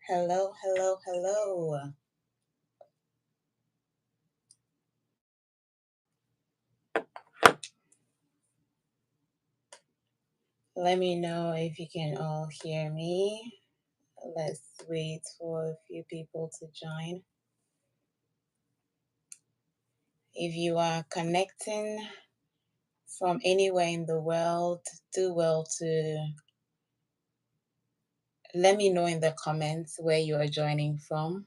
Hello, hello, hello. Let me know if you can all hear me. Let's wait for a few people to join. If you are connecting from anywhere in the world, do well to let me know in the comments where you are joining from.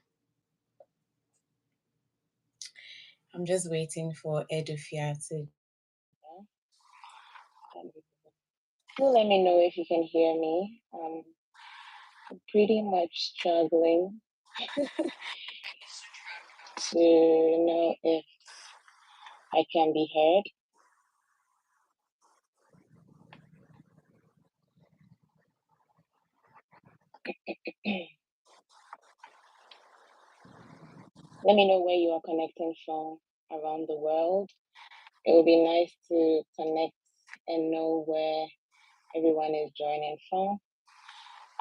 I'm just waiting for Edufia to. Do let me know if you can hear me. I'm pretty much struggling to know if I can be heard. Let me know where you are connecting from around the world. It would be nice to connect and know where everyone is joining from.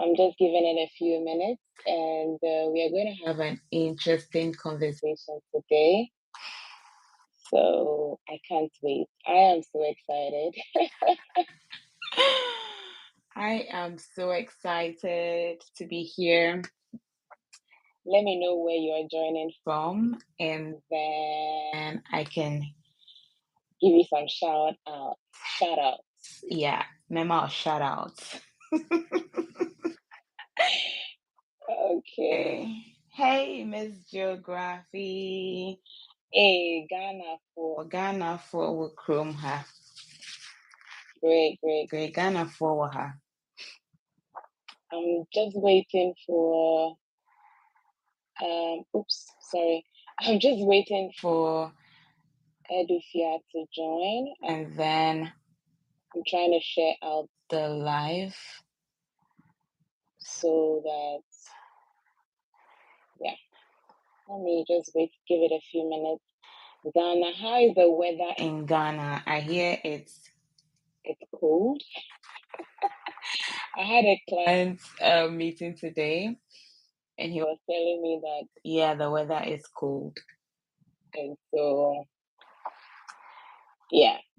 I'm just giving it a few minutes, and we are going to have an interesting conversation today. So I can't wait. I am so excited. I am so excited to be here. Let me know where you are joining from, and then I can give you some shout outs. Yeah, memo shout outs. Okay. Hey, Miss Geography. Hey, Ghana for Chrome ha. Great. Ghana for ha. I'm just waiting for I'm just waiting for Edufia to join, and then I'm trying to share out the live so that let me just wait, give it a few minutes. Ghana, how is the weather in Ghana? I hear it's cold. I had a client meeting today, and he was telling me that the weather is cold, and so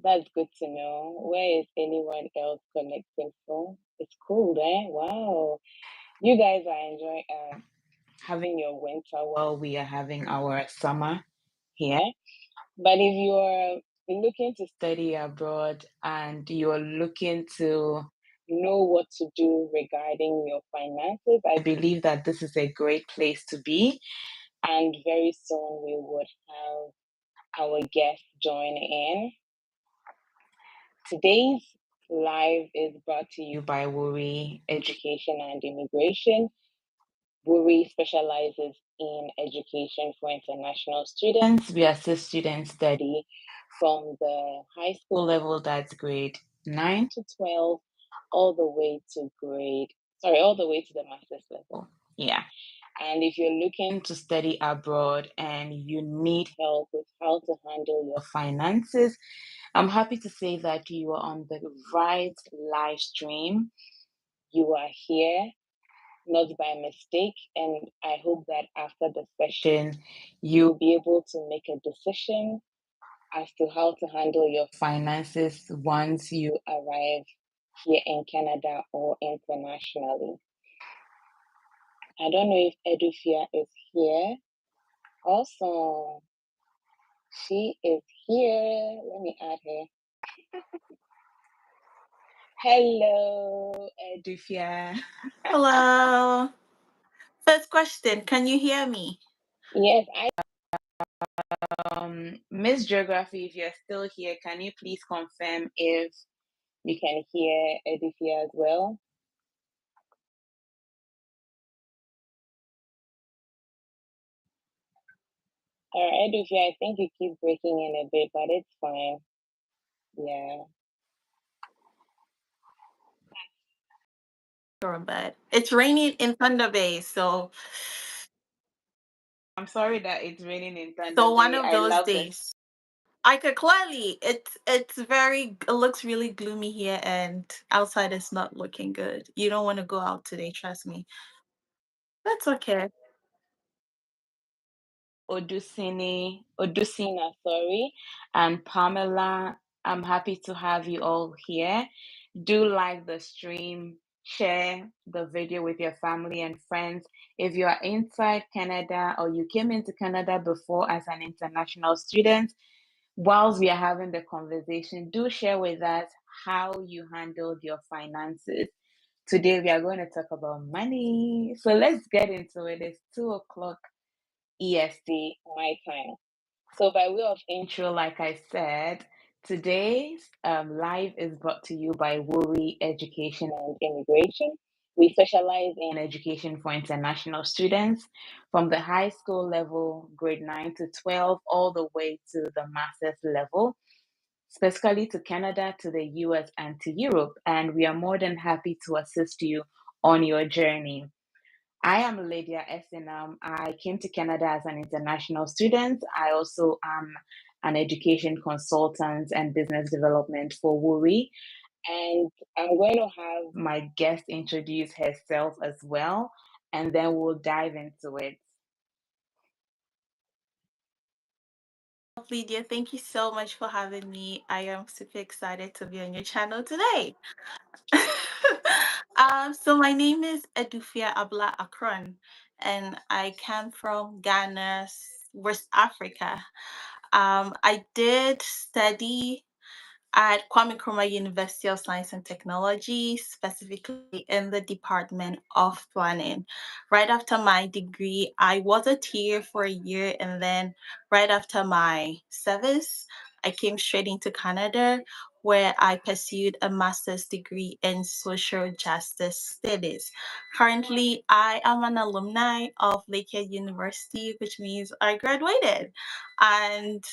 that's good to know. Where is anyone else connecting from? It's cold, eh? Wow, you guys are enjoying having your winter while we are having our summer here. But if you're looking to study abroad and you're looking to know what to do regarding your finances, I believe that this is a great place to be. And very soon we would have our guest join in. Today's live is brought to you by Wuri Education and Immigration. Wuri specializes in education for international students. We assist students study from the high school level, that's grade 9 to 12, all the way to the master's level. Yeah. And if you're looking to study abroad and you need help with how to handle your finances, I'm happy to say that you are on the right live stream. You are here not by mistake, and I hope that after the session you'll be able to make a decision as to how to handle your finances once you arrive here in Canada or internationally. I don't know if Edufia is here. Awesome. She is here. Let me add her. Hello, Edufia. Hello. First question, can you hear me? Yes, Miss Geography, if you're still here, can you please confirm if you can hear Edufia as well? Edufia, I think you keep breaking in a bit, but it's fine. Yeah. Sure, but it's raining in Thunder Bay, so I'm sorry that it's raining in Thunder so one Bay. of I those love days. I could clearly. It looks really gloomy here, and outside is not looking good. You don't want to go out today, trust me. That's okay. Odusina, sorry, and Pamela. I'm happy to have you all here. Do like the stream, share the video with your family and friends. If you are inside Canada or you came into Canada before as an international student, whilst we are having the conversation, do share with us how you handled your finances. Today we are going to talk about money. So let's get into it. It's 2 o'clock EST my time. So, by way of intro, like I said, today's live is brought to you by Wuri Education and Immigration. We specialize in education for international students from the high school level, grade 9 to 12, all the way to the master's level, specifically to Canada, to the US, and to Europe. And we are more than happy to assist you on your journey. I am Lydia Essenam. I came to Canada as an international student. I also am an education consultant and business development for Wuri. And I'm going to have my guest introduce herself as well, and then we'll dive into it. Lydia, thank you so much for having me. I am super excited to be on your channel today. So my name is Edufia Abla Akron, and I come from Ghana, West Africa. I did study at Kwame Nkrumah University of Science and Technology, specifically in the Department of Planning. Right after my degree, I was a TA for a year, and then right after my service, I came straight into Canada, where I pursued a master's degree in social justice studies. Currently, I am an alumni of Lakehead University, which means I graduated. And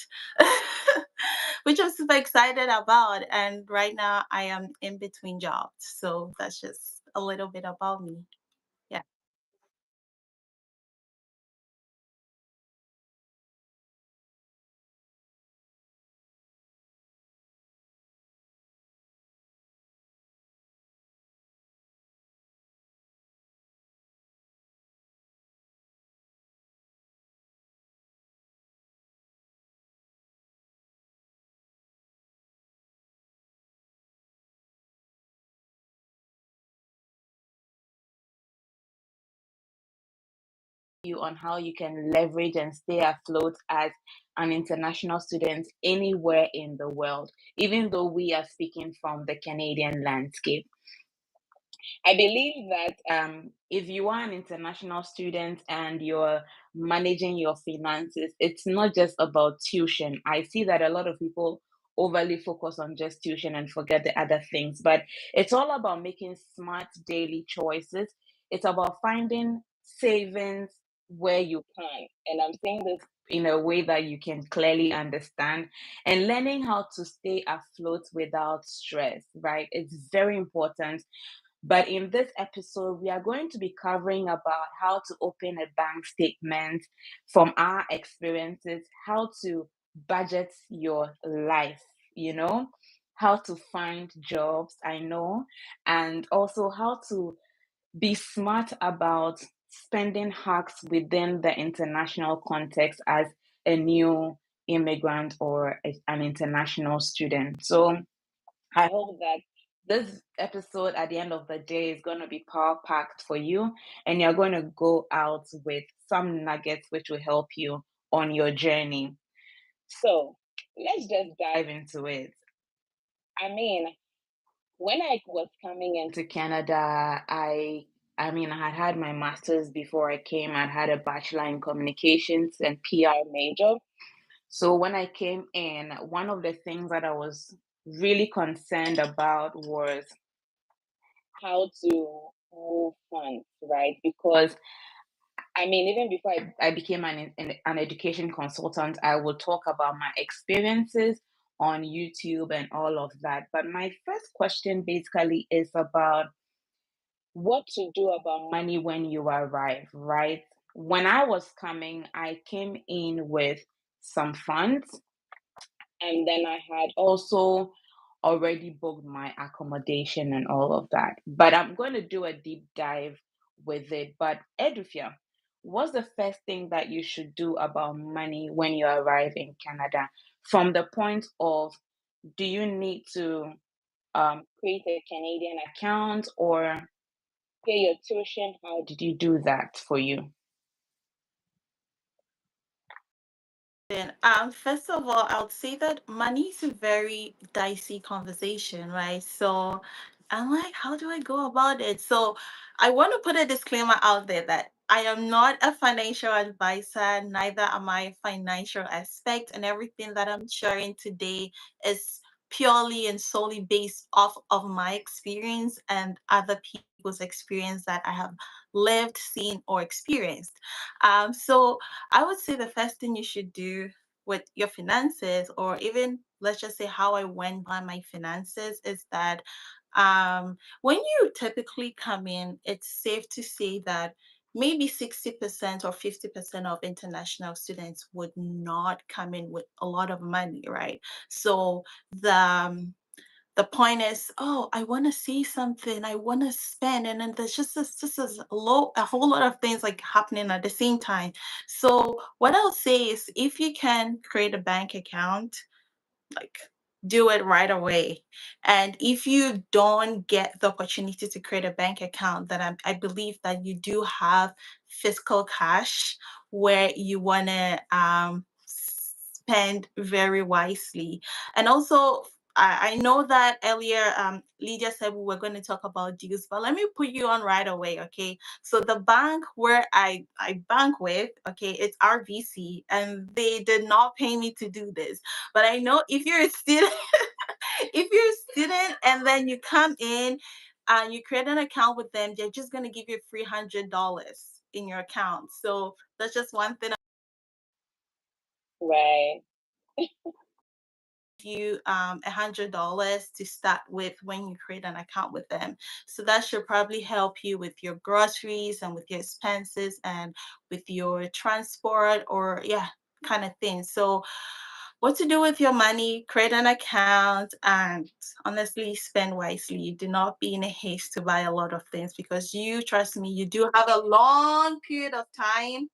which I'm super excited about. And right now I am in between jobs. So that's just a little bit about me. Yeah. You on how you can leverage and stay afloat as an international student anywhere in the world, even though we are speaking from the Canadian landscape. I believe that if you are an international student and you're managing your finances, it's not just about tuition. I see that a lot of people overly focus on just tuition and forget the other things, but it's all about making smart daily choices. It's about finding savings where you can. And I'm saying this in a way that you can clearly understand and learning how to stay afloat without stress, right? It's very important, but in this episode, we are going to be covering about how to open a bank statement from our experiences, how to budget your life, you know, how to find jobs, I know, and also how to be smart about spending hacks within the international context as a new immigrant or an international student. So, I hope that this episode at the end of the day is going to be power packed for you, and you're going to go out with some nuggets which will help you on your journey. So let's just dive into it. I mean, when I was coming into Canada, I had had my master's before I came. I'd had a bachelor in communications and PR major. So when I came in, one of the things that I was really concerned about was how to move funds, right? Because even before I became an education consultant, I would talk about my experiences on YouTube and all of that. But my first question basically is about what to do about money when you arrive, right? When I was coming, I came in with some funds And then I had also already booked my accommodation and all of that. But I'm going to do a deep dive with it. But Edufia, what's the first thing that you should do about money when you arrive in Canada? From the point of, do you need to create a Canadian account or pay your tuition? How did you do that for you? Then, first of all, I would say that money is a very dicey conversation, right? So I'm like, how do I go about it? So I want to put a disclaimer out there that I am not a financial advisor, neither am I a financial expert, and everything that I'm sharing today is purely and solely based off of my experience and other people's experience that I have lived, seen, or experienced. So I would say the first thing you should do with your finances, or even let's just say how I went by my finances, is that when you typically come in, it's safe to say that maybe 60% or 50% of international students would not come in with a lot of money, right? So the point is, oh, I want to see something, I want to spend, and then there's just this a whole lot of things like happening at the same time. So what I'll say is, if you can create a bank account, like, do it right away. And if you don't get the opportunity to create a bank account, then I believe that you do have fiscal cash where you want to spend very wisely. And also, I know that earlier Lydia said we were going to talk about dues, but let me put you on right away, okay? So the bank where I bank with, okay, it's RBC, and they did not pay me to do this. But I know if you're a student, if you're a student and then you come in and you create an account with them, they're just gonna give you $300 in your account. So that's just one thing. Right. You $100 to start with when you create an account with them. So that should probably help you with your groceries and with your expenses and with your transport, or yeah, kind of thing. So what to do with your money, create an account, and honestly spend wisely. Do not be in a haste to buy a lot of things, because you, trust me, you do have a long period of time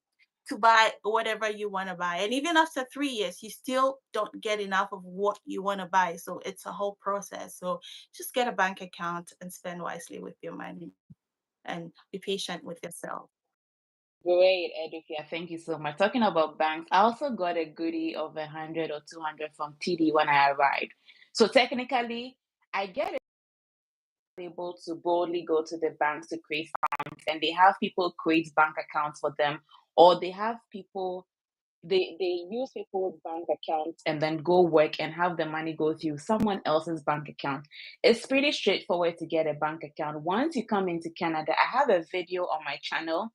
to buy whatever you want to buy. And even after 3 years, you still don't get enough of what you want to buy. So it's a whole process. So just get a bank account and spend wisely with your money, and be patient with yourself. Great, Edufia. Thank you so much. Talking about banks, I also got a goodie of 100 or 200 from TD when I arrived. So technically, I get able to boldly go to the banks to create accounts, and they have people create bank accounts for them, or they have people they use people's bank accounts and then go work and have the money go through someone else's bank account. It's pretty straightforward to get a bank account. Once you come into Canada, I have a video on my channel,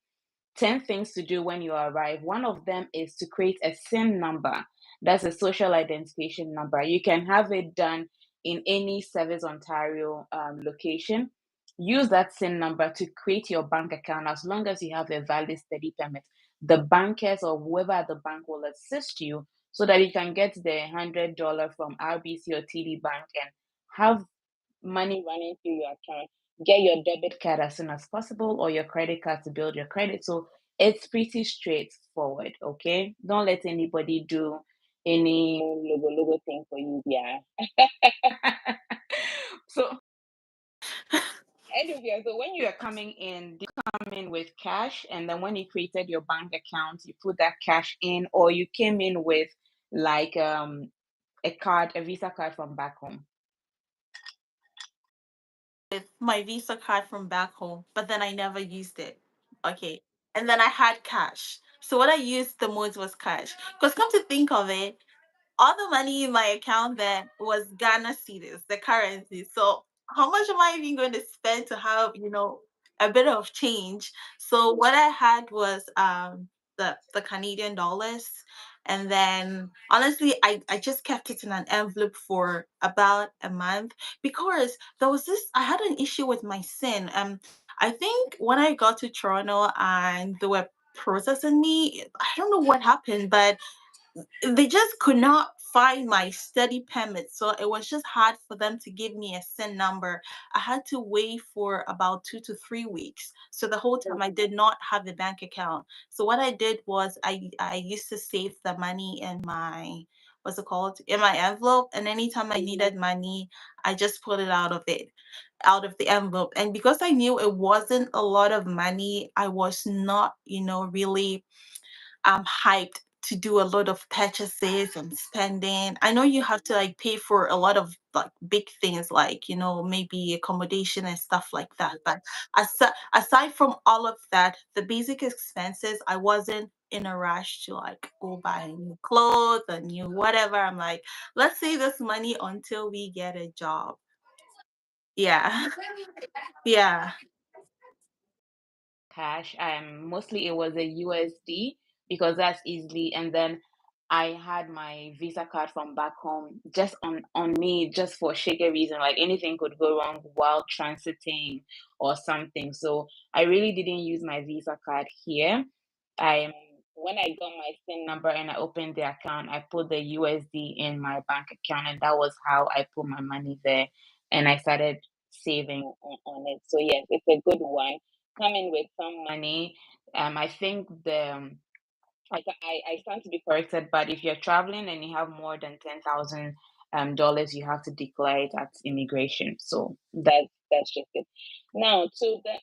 10 things to do when you arrive. One of them is to create a SIN number. That's a social identification number. You can have it done in any Service Ontario location. Use that SIN number to create your bank account as long as you have a valid study permit. The bankers or whoever at the bank will assist you so that you can get the $100 from RBC or TD Bank and have money running through your account. Get your debit card as soon as possible or your credit card to build your credit. So it's pretty straightforward, okay? Don't let anybody do any logo thing for you. Yeah. So anyway, so when you are coming in, do you come in with cash, and then when you created your bank account, you put that cash in, or you came in with like a card, a Visa card from back home? With my Visa card from back home, but then I never used it. Okay. And then I had cash. So what I used the most was cash. Because come to think of it, all the money in my account then was Ghana cedis, the currency. So how much am I even going to spend to have, a bit of change? So what I had was the Canadian dollars. And then honestly, I just kept it in an envelope for about a month, because there was this I had an issue with my SIN. I think when I got to Toronto and they were processing me, I don't know what happened, but they just could not find my study permit. So it was just hard for them to give me a SIN number. I had to wait for about 2 to 3 weeks. So the whole time I did not have a bank account. So what I did was I used to save the money in my, what's it called? In my envelope. And anytime I needed money, I just pulled it out of the envelope. And because I knew it wasn't a lot of money, I was not, really hyped to do a lot of purchases and spending. I know you have to like pay for a lot of like big things like, maybe accommodation and stuff like that. But aside from all of that, the basic expenses, I wasn't in a rush to like go buy new clothes, a new whatever. I'm like, let's save this money until we get a job. Yeah. Yeah. Cash. Mostly it was a USD because that's easily. And then I had my Visa card from back home just on me, just for shaky reason. Like anything could go wrong while transiting or something. So I really didn't use my Visa card here. I When I got my SIN number and I opened the account, I put the USD in my bank account, and that was how I put my money there. And I started saving on it. So yes, it's a good one. Coming with some money. I think I stand to be corrected, but if you're traveling and you have more than $10,000 you have to declare it at immigration. So that's just it. Now to the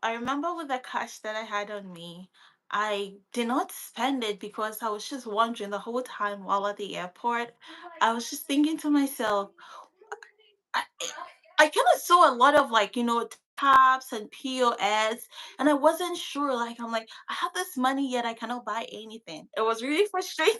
I remember with the cash that I had on me, I did not spend it because I was just wondering the whole time while at the airport. I was just thinking to myself, I, I kind of saw a lot of like, tabs and POS, and I wasn't sure. Like, I'm like, I have this money yet I cannot buy anything. It was really frustrating.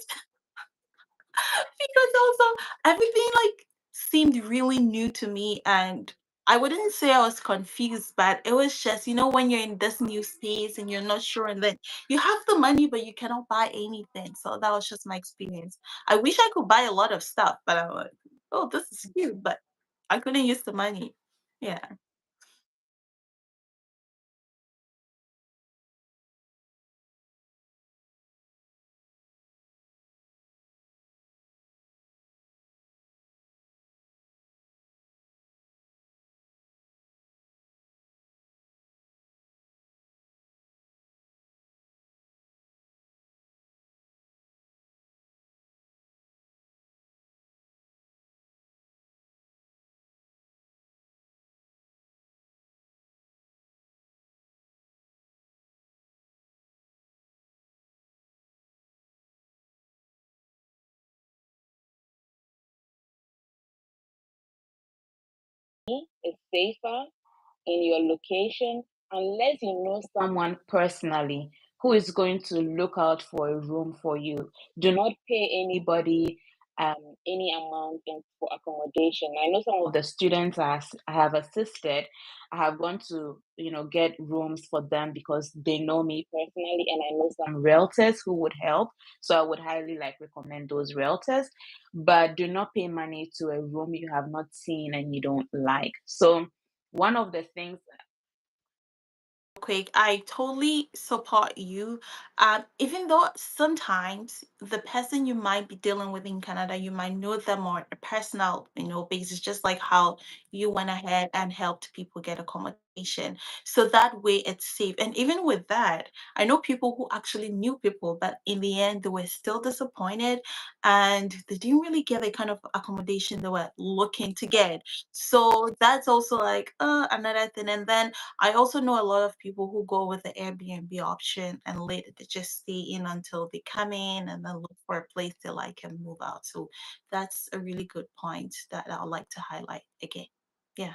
Because also everything like seemed really new to me, and I wouldn't say I was confused, but it was just, when you're in this new space and you're not sure, and then you have the money but you cannot buy anything. So that was just my experience. I wish I could buy a lot of stuff, but I'm like, oh, this is cute, but I couldn't use the money. Yeah. is safer in your location unless you know someone personally who is going to look out for a room for you. Do not pay anybody any amount for accommodation. I know some of the students I have assisted. I have gone to get rooms for them because they know me personally, and I know some realtors who would help. So I would highly like recommend those realtors, but do not pay money to a room you have not seen and you don't like. So one of the things Quick, I totally support you. Even though sometimes the person you might be dealing with in Canada, you might know them on a personal, basis, just like how you went ahead and helped people get accommodation. So that way it's safe. And even with that, I know people who actually knew people, but in the end they were still disappointed and they didn't really get the kind of accommodation they were looking to get. So that's also like another thing. And then I also know a lot of people who go with the Airbnb option and later they just stay in until they come in and then look for a place they like and move out. So that's a really good point that I'd like to highlight again. Yeah.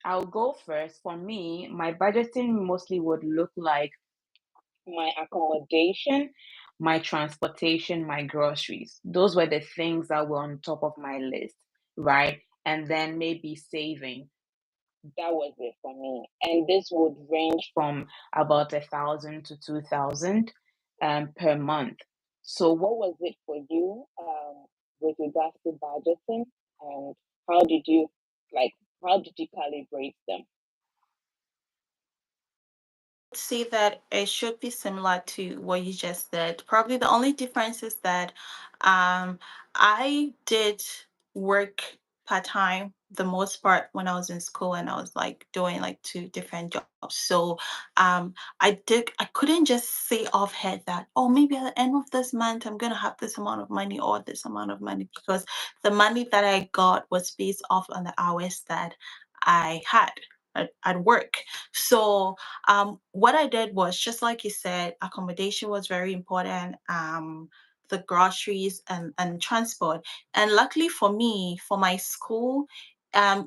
I'll go first. For me, my budgeting mostly would look like my accommodation, my transportation, my groceries. Those were the things that were on top of my list, right? And then maybe saving. That was it for me. And this would range from about 1,000 to 2,000 per month. So what was it for you with regards to budgeting, and how did you like how did you calibrate them? See that it should be similar to what you just said. Probably the only difference is that I did work part time the most part when I was in school, and I was like doing like two different jobs. So I couldn't just say offhand that, oh, maybe at the end of this month I'm gonna have this amount of money or this amount of money, because the money that I got was based off on the hours that I had at work. So what I did was, just like you said, accommodation was very important. The groceries and transport. And luckily for me, for my school,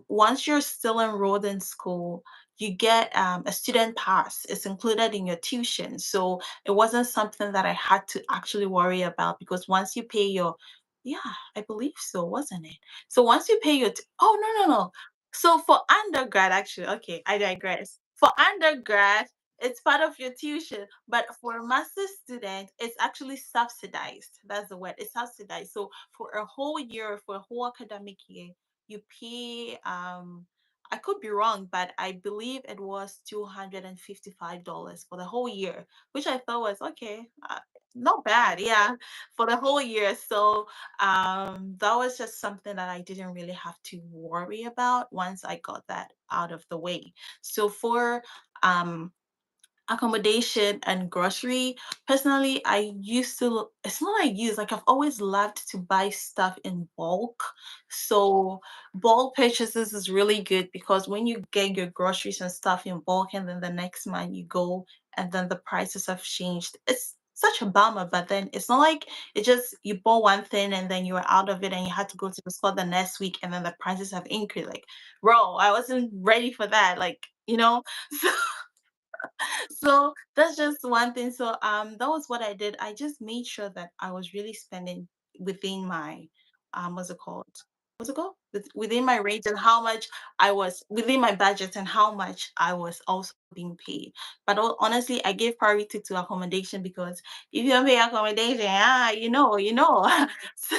once you're still enrolled in school, you get a student pass. It's included in your tuition. So it wasn't something that I had to actually worry about, because once you pay your, yeah, I believe so, wasn't it? So once you pay your, oh, no, no, no. So for undergrad, actually, okay, I digress. For undergrad, it's part of your tuition, but for a master's student, it's actually subsidized. That's the word. It's subsidized. So for a whole year, for a whole academic year, you pay. I could be wrong, but I believe it was $255 for the whole year, which I thought was okay, not bad. Yeah, for the whole year. So that was just something that I didn't really have to worry about once I got that out of the way. So for um accommodation and grocery, personally, I used to, it's not I use, like I've always loved to buy stuff in bulk. So bulk purchases is really good, because when you get your groceries and stuff in bulk and then the next month you go and then the prices have changed, it's such a bummer. But then it's not like it just, you bought one thing and then you were out of it and you had to go to the store the next week and then the prices have increased. Like, bro, I wasn't ready for that, like, so so that's just one thing. So that was what I did. I just made sure that I was really spending within my what's it called? What's it called? Within my range, and how much I was within my budget and how much I was also being paid. But honestly, I gave priority to accommodation, because if you don't pay accommodation, So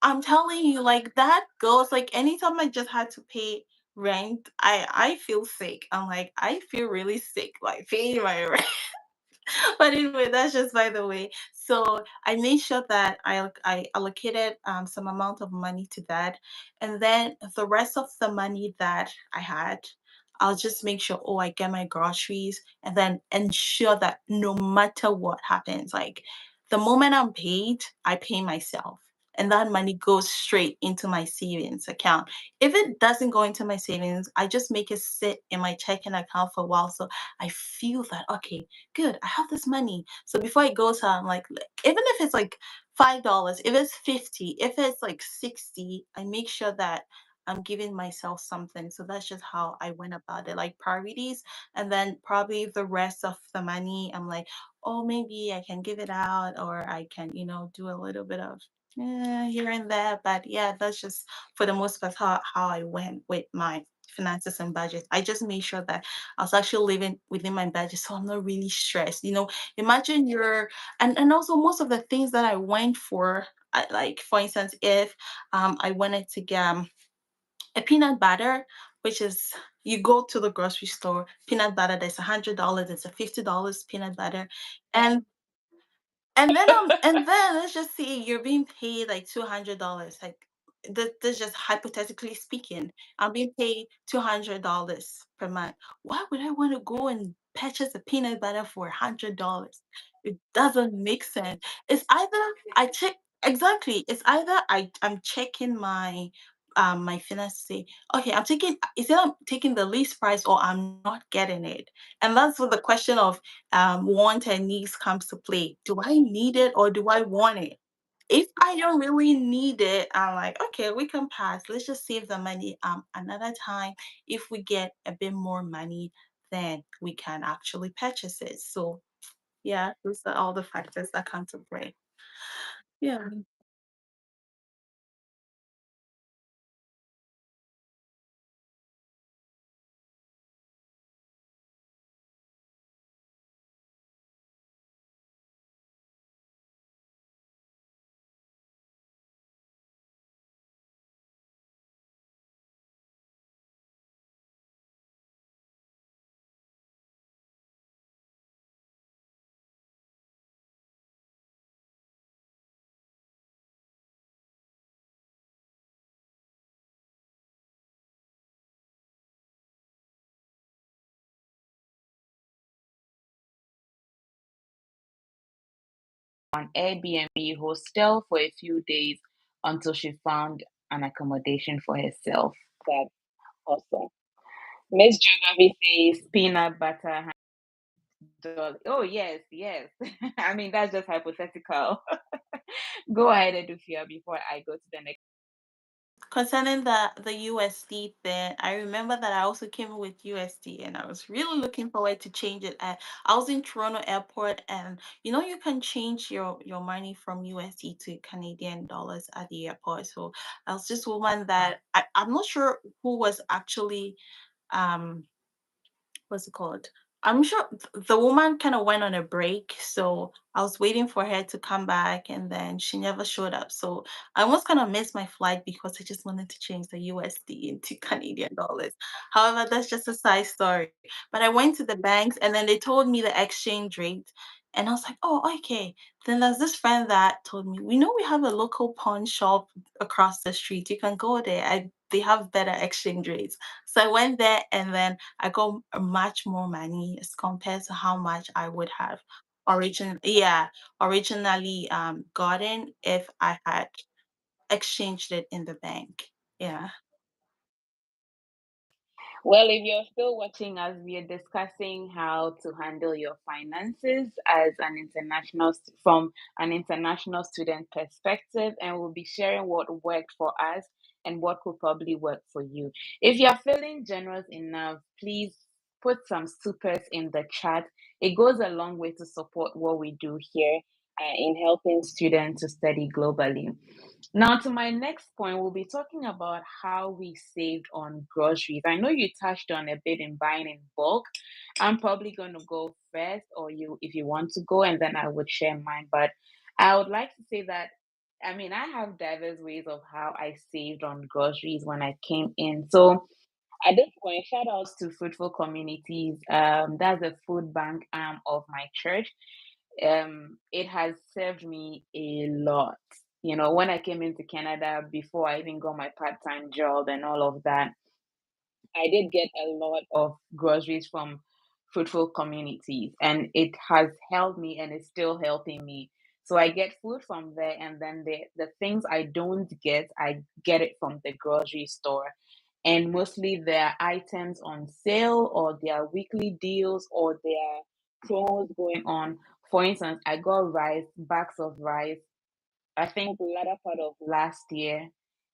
I'm telling you, like that goes, like anytime I just had to pay rent, I feel sick. I'm like, I feel really sick, like paying my rent. But anyway, that's just by the way. So I made sure that I allocated some amount of money to that, and then the rest of the money that I had, I'll just make sure, oh, I get my groceries, and then ensure that no matter what happens, like the moment I'm paid, I pay myself. And that money goes straight into my savings account. If it doesn't go into my savings, I just make it sit in my checking account for a while. So I feel that, okay, good, I have this money. So before it goes out, I'm like, even if it's like $5, if it's 50, if it's like 60, I make sure that I'm giving myself something. So that's just how I went about it, like priorities. And then probably the rest of the money, I'm like, oh, maybe I can give it out, or I can, do a little bit of here and there. But yeah, that's just for the most part how I went with my finances and budget. I just made sure that I was actually living within my budget, so I'm not really stressed. Imagine and also most of the things that I went for, like for instance, if I wanted to get a peanut butter, which is, you go to the grocery store, peanut butter, there's $100, there's a $50 peanut butter, and and then let's just say you're being paid like $200. Like this just hypothetically speaking, I'm being paid $200 per month. Why would I want to go and purchase a peanut butter for $100? It doesn't make sense. It's either I check exactly. It's either I'm checking my finance, say, okay, I'm taking, is it I'm taking the least price or I'm not getting it. And that's where the question of want and needs comes to play. Do I need it or do I want it? If I don't really need it, I'm like, okay, we can pass. Let's just save the money another time. If we get a bit more money, then we can actually purchase it. So yeah, those are all the factors that come to play. Yeah. On Airbnb hostel for a few days until she found an accommodation for herself. That's awesome. Miss Geography says peanut butter. Oh, yes, yes. I mean, that's just hypothetical. Go ahead, Edufia, before I go to the next. Concerning the USD thing, I remember that I also came with USD and I was really looking forward to change it. I was in Toronto airport and you can change your money from USD to Canadian dollars at the airport. So I was just woman that I'm not sure who was actually um what's it called? I'm sure the woman kind of went on a break, so I was waiting for her to come back, and then she never showed up. So I almost kind of missed my flight because I just wanted to change the USD into Canadian dollars. However, that's just a side story. But I went to the banks, and then they told me the exchange rate, and I was like, "Oh, okay." Then there's this friend that told me, "We know we have a local pawn shop across the street. You can go there. They have better exchange rates." So I went there, and then I got much more money as compared to how much I would have originally gotten if I had exchanged it in the bank. Yeah. Well, if you're still watching us, we are discussing how to handle your finances as an from an international student perspective, and we'll be sharing what worked for us and what could probably work for you. If you're feeling generous enough, please put some supers in the chat. It goes a long way to support what we do here in helping students to study globally. Now, to my next point, we'll be talking about how we saved on groceries. I know you touched on a bit in buying in bulk. I'm probably going to go first, or you, if you want to go, and then I would share mine. But I would like to say that, I mean, I have diverse ways of how I saved on groceries when I came in. So at this point, shout outs to Fruitful Communities. That's a food bank arm of my church. It has served me a lot. When I came into Canada before I even got my part-time job and all of that, I did get a lot of groceries from Fruitful Communities, and it has helped me and it's still helping me. So I get food from there, and then the things I don't get, I get it from the grocery store. And mostly there are items on sale, or there are weekly deals, or there are promos going on. For instance, I got bags of rice, I think the latter part of last year,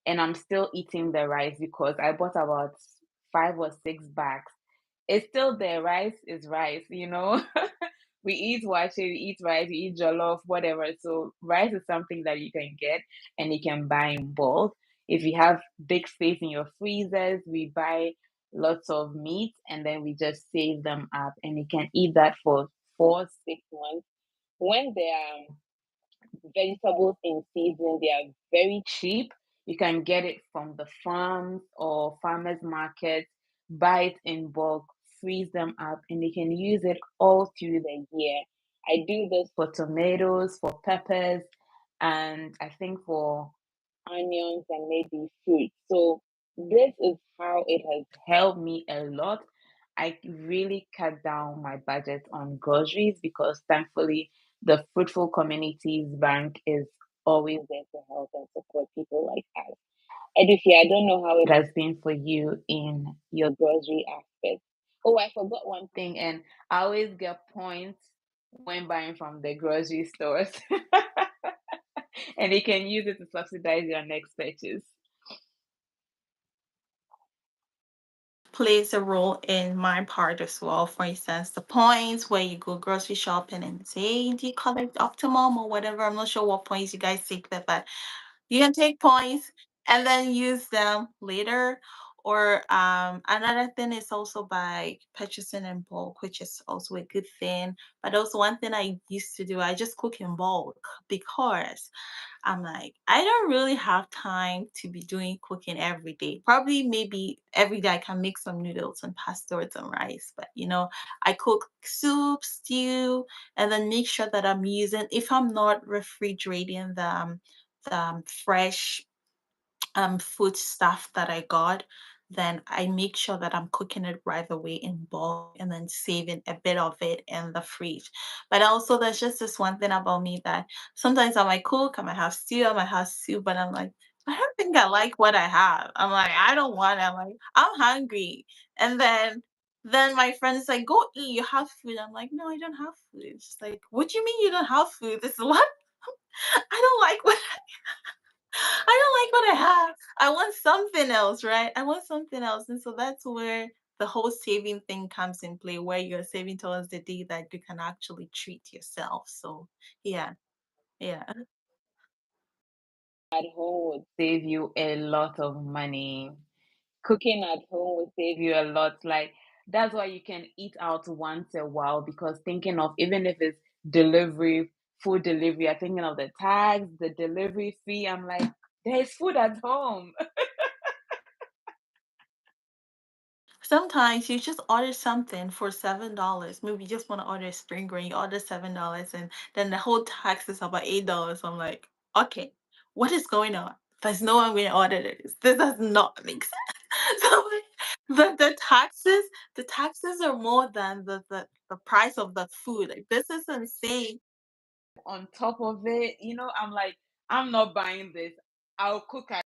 and I'm still eating the rice because I bought about 5 or 6 bags. It's still there. Rice is rice. We eat wache, we eat rice, we eat jollof, whatever. So rice is something that you can get and you can buy in bulk. If you have big space in your freezers, we buy lots of meat and then we just save them up, and you can eat that for 4, 6 months. When they are vegetables in season, they are very cheap. You can get it from the farms or farmers markets, buy it in bulk, freeze them up, and you can use it all through the year. I do this for tomatoes, for peppers, and I think for onions and maybe fruit. So this is how it has helped me a lot. I really cut down my budget on groceries because thankfully the Fruitful Communities Bank is always there to help and support people like us. Edufia, I don't know how it has been for you in your grocery aspect. Oh, I forgot one thing, and I always get points when buying from the grocery stores. and you can use it to subsidize your next purchase. Plays a role in my part as well. For instance, the points where you go grocery shopping and say, do you collect Optimum or whatever? I'm not sure what points you guys take that, but you can take points and then use them later. Or another thing is also by purchasing in bulk, which is also a good thing. But also one thing I used to do, I just cook in bulk because I'm like, I don't really have time to be doing cooking every day. Probably maybe every day I can make some noodles and pasta or some rice. But I cook soup, stew, and then make sure that I'm using, if I'm not refrigerating the fresh food stuff that I got, then I make sure that I'm cooking it right away in bulk and then saving a bit of it in the fridge. But also, there's just this one thing about me that sometimes I might cook, I might have stew, I might have soup, but I'm like, I don't think I like what I have. I'm like, I don't want it. I'm like, I'm hungry. And then my friend's like, go eat, you have food. I'm like, no, I don't have food. She's like, what do you mean you don't have food? This is what I don't like what I don't like what I have. I want something else, right? I want something else. And so that's where the whole saving thing comes in play, where you're saving towards the day that you can actually treat yourself. So yeah, yeah. At home would save you a lot of money. Cooking at home will save you a lot. Like that's why you can eat out once a while because thinking of even if it's delivery, food delivery, I'm thinking of the tags, the delivery fee. I'm like, there's food at home. Sometimes you just order something for $7. Maybe you just want to order a spring roll, you order $7, and then the whole tax is about $8. I'm like, okay, what is going on? There's no one going to order this. This does not make sense. So the taxes are more than the price of the food. Like this is insane. On top of it, I'm like, I'm not buying this. I'll cook at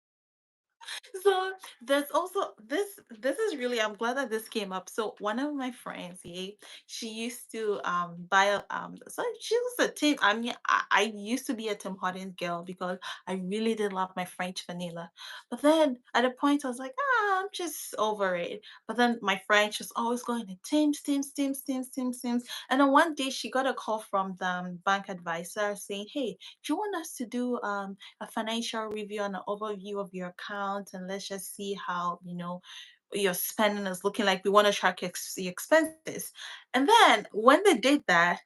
So there's also this is really, I'm glad that this came up. So one of my friends, yeah, she used to buy so she was a Tim, I mean, I used to be a Tim Hortons girl because I really did love my French vanilla. But then at a point I was like, I'm just over it. But then my friend was always going to Tim's. And then one day she got a call from the bank advisor saying, hey, do you want us to do a financial review and an overview of your account, and let's just see how your spending is looking like. We want to track your expenses. And then when they did that,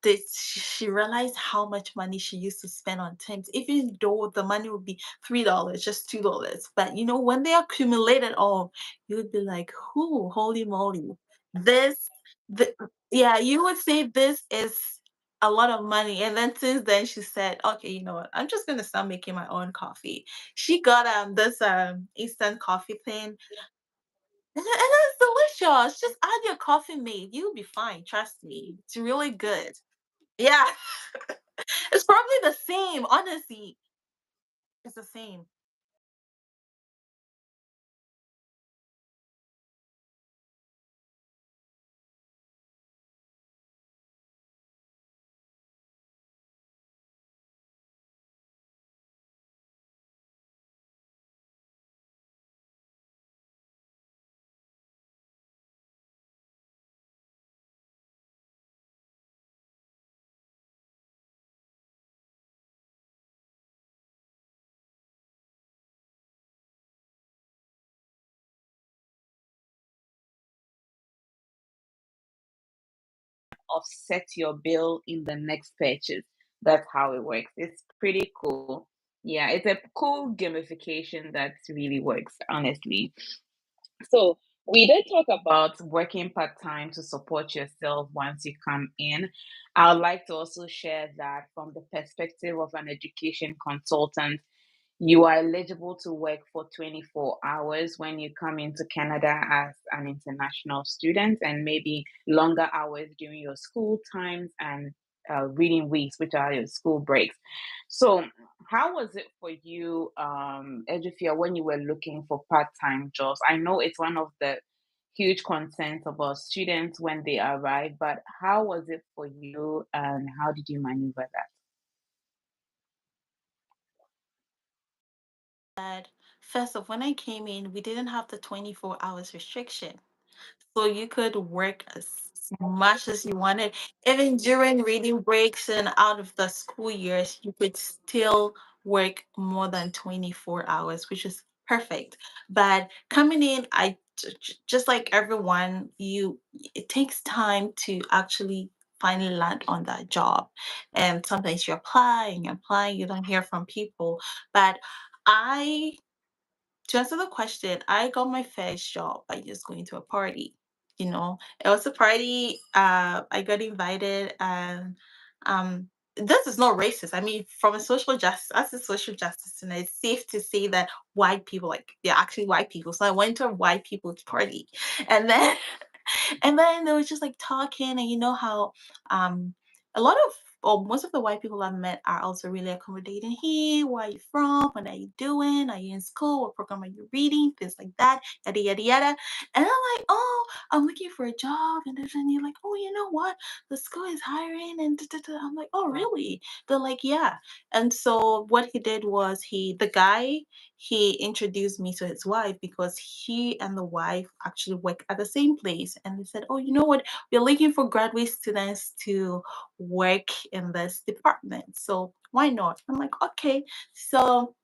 she realized how much money she used to spend on Tims, even though the money would be $3, just $2. But when they accumulate it all, you would be like, "Whoo, holy moly. This the yeah, you would say this is a lot of money." And then since then she said, okay, you know what? I'm just gonna start making my own coffee. She got this instant coffee thing. And it's delicious. Just add your coffee mate. You'll be fine. Trust me. It's really good. Yeah. It's probably the same, honestly. It's the same. offset your bill in the next purchase. That's how it works. It's pretty cool. Yeah, it's a cool gamification that really works, honestly. So we did talk about working part-time to support yourself once you come in. I would like to also share that from the perspective of an education consultant, you are eligible to work for 24 hours when you come into Canada as an international student, and maybe longer hours during your school times and reading weeks, which are your school breaks. So, how was it for you, Edufia, when you were looking for part-time jobs? I know it's one of the huge concerns about students when they arrive, but how was it for you and how did you maneuver that? that first of when I came in, we didn't have the 24 hours restriction. So you could work as much as you wanted. Even during reading breaks and out of the school years, you could still work more than 24 hours, which is perfect. But coming in, just like everyone, it takes time to actually finally land on that job. And sometimes you apply, you don't hear from people. But I to answer the question, I got my first job by just going to a party. It was a party. I got invited, and this is not racist. I mean, from a social justice, as a social justice, and it's safe to say that white people, like they're actually white people. So I went to a white people's party, and then and then they was just like talking, and you know how a lot of or most of the white people I've met are also really accommodating. Hey, where are you from? What are you doing? Are you in school? What program are you reading? Things like that, yada yada yada. And I'm like, oh, I'm looking for a job, and then you're like, oh, you know what? The school is hiring, and da, da, da. I'm like, oh, really? They're like, yeah. And so what he did was the guy, he introduced me to his wife because he and the wife actually work at the same place. And they said, oh, you know what? We're looking for graduate students to work in this department. So why not? I'm like, okay. So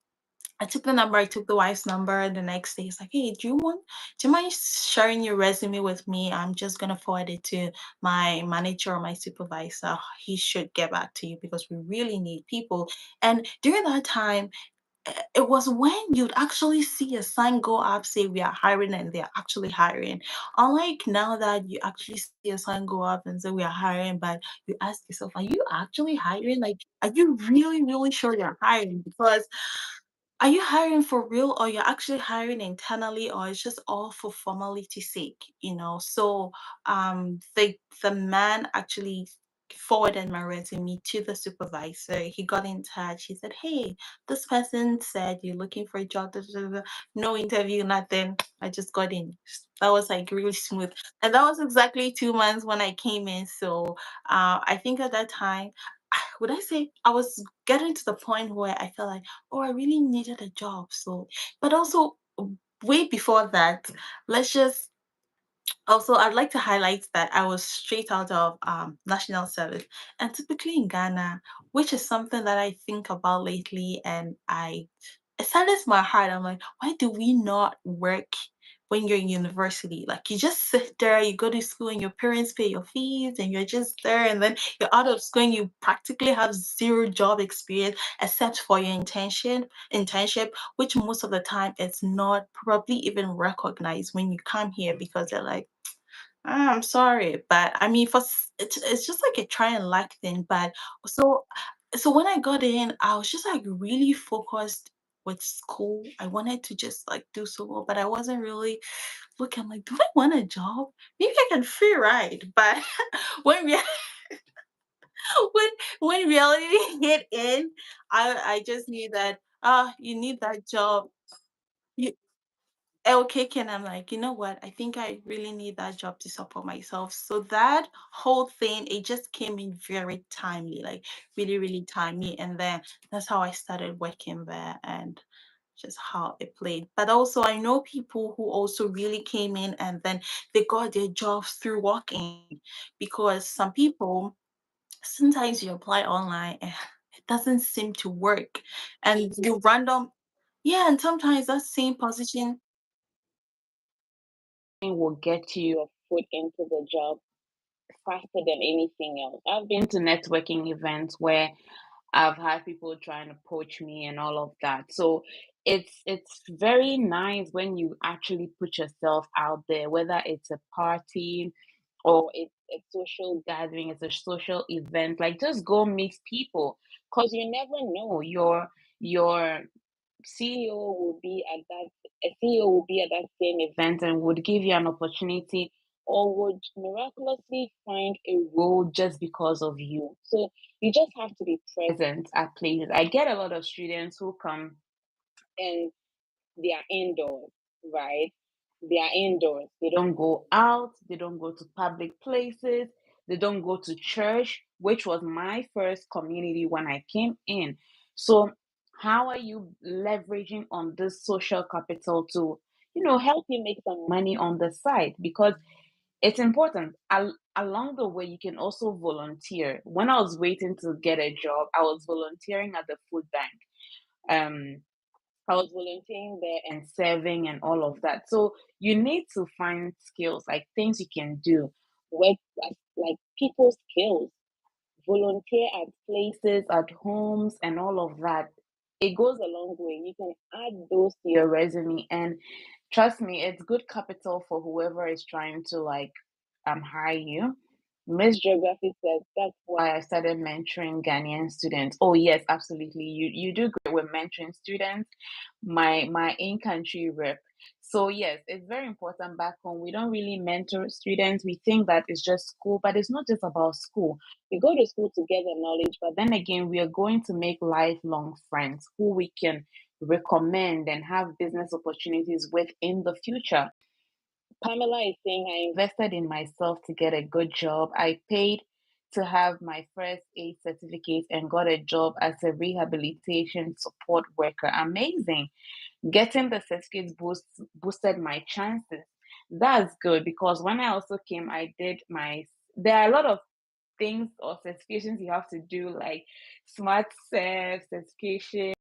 I took the number, I took the wife's number. The next day, he's like, hey, do you mind sharing your resume with me? I'm just going to forward it to my manager or my supervisor. He should get back to you because we really need people. And during that time, it was when you'd actually see a sign go up say we are hiring and they're actually hiring. Unlike now that you actually see a sign go up and say we are hiring, but you ask yourself, are you actually hiring? Like, are you really, really sure you're hiring? Because are you hiring for real or you're actually hiring internally or it's just all for formality's sake? So the man actually forwarded my resume to the supervisor. He got in touch. He said, hey, this person said you're looking for a job. Da, da, da, da." No interview, nothing. I just got in. That was like really smooth. And that was exactly 2 months when I came in. So I think at that time, would I say I was getting to the point where I felt like, oh, I really needed a job. So, but also way before that, let's just also I'd like to highlight that I was straight out of national service, and typically in Ghana, which is something that I think about lately, and it saddens my heart. I'm like, why do we not work when you're in university? Like you just sit there, you go to school, and your parents pay your fees, and you're just there, and then you're out of school, and you practically have zero job experience except for your internship, which most of the time it's not probably even recognized when you come here because they're like, "Ah, I'm sorry, but I mean, it's just like a try and like thing." But so, so when I got in, I was just like really focused with school. I wanted to just like do so well, but I wasn't really looking. I'm like, do I want a job? Maybe I can free ride. But when we when when reality hit in, I just knew that you need that job. You Okay, and I'm like, you know what? I think I really need that job to support myself. So that whole thing, it just came in very timely, like really, really timely. And then that's how I started working there and just how it played. But also, I know people who also really came in and then they got their jobs through walking because some people, sometimes you apply online and it doesn't seem to work. And you random, yeah, and sometimes that same position. Will get you your foot into the job faster than anything else. I've been to networking events where I've had people trying to poach me and all of that. So it's very nice when you actually put yourself out there, whether it's a party or it's a social gathering, it's a social event. Like just go meet people because you never know. Your CEO will be at that a CEO will be at that same event and would give you an opportunity or would miraculously find a role just because of you. So you just have to be present at places. I get a lot of students who come and they are indoors, right? They are indoors. They don't go out, they don't go to public places, they don't go to church, which was my first community when I came in. So How are you leveraging on this social capital to, help you make some money on the side? Because it's important. Along the way, you can also volunteer. When I was waiting to get a job, I was volunteering at the food bank. Um, I was volunteering there and serving and all of that. So you need to find skills, like things you can do, work like people skills, volunteer at places, at homes, and all of that. It goes a long way. You can add those to your resume, and trust me, it's good capital for whoever is trying to like hire you. Miss Geography says that's why I started mentoring Ghanaian students. Oh yes, absolutely. You do great with mentoring students. My in-country rep. So yes, it's very important back home. We don't really mentor students. We think that it's just school, but it's not just about school. We go to school to get the knowledge, but then again, we are going to make lifelong friends who we can recommend and have business opportunities with in the future. Pamela is saying I invested in myself to get a good job. I paid to have my first aid certificate and got a job as a rehabilitation support worker. Amazing. Getting the certificates boosted my chances. That's good because when I also came, I did my. There are a lot of things or certifications you have to do, like smart serve certification.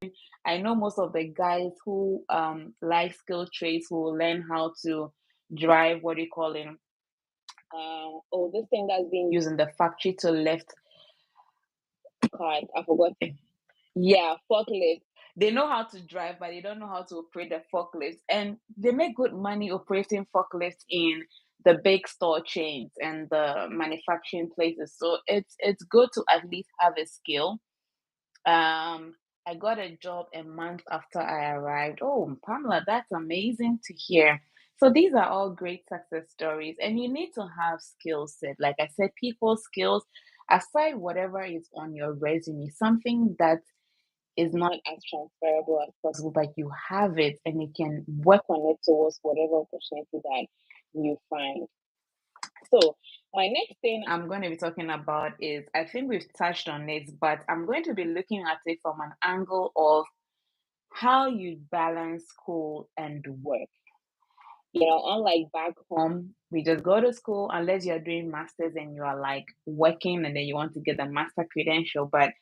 I know most of the guys who life skill trades who will learn how to drive, what do you call it? Oh, this thing that's being used in the factory to lift cars. I forgot it. Yeah, forklift. They know how to drive, but they don't know how to operate the forklift. And they make good money operating forklifts in the big store chains and the manufacturing places. So it's good to at least have a skill. I got a job a month after I arrived. Oh, Pamela, that's amazing to hear. So these are all great success stories, and you need to have skill set. Like I said, people skills aside whatever is on your resume, something that is not as transferable as possible, but you have it and you can work on it towards whatever opportunity that you find. So, my next thing I'm going to be talking about is I think we've touched on it, but I'm going to be looking at it from an angle of how you balance school and work. Unlike back home, we just go to school unless you're doing masters and you are like working and then you want to get a master credential. But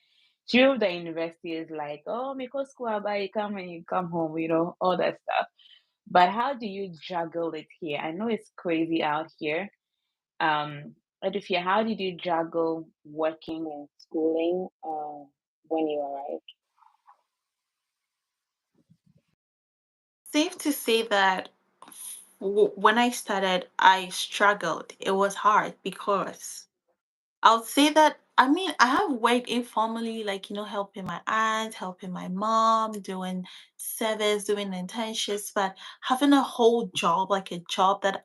through the university is like, oh, because school about you come and you come home, all that stuff. But how do you juggle it here? I know it's crazy out here. Edufia, how did you juggle working and schooling when you arrived? Safe to say that when I started, I struggled. It was hard because I'll say that I mean I have worked informally, like helping my aunt, helping my mom, doing service, doing internships, but having a whole job, like a job that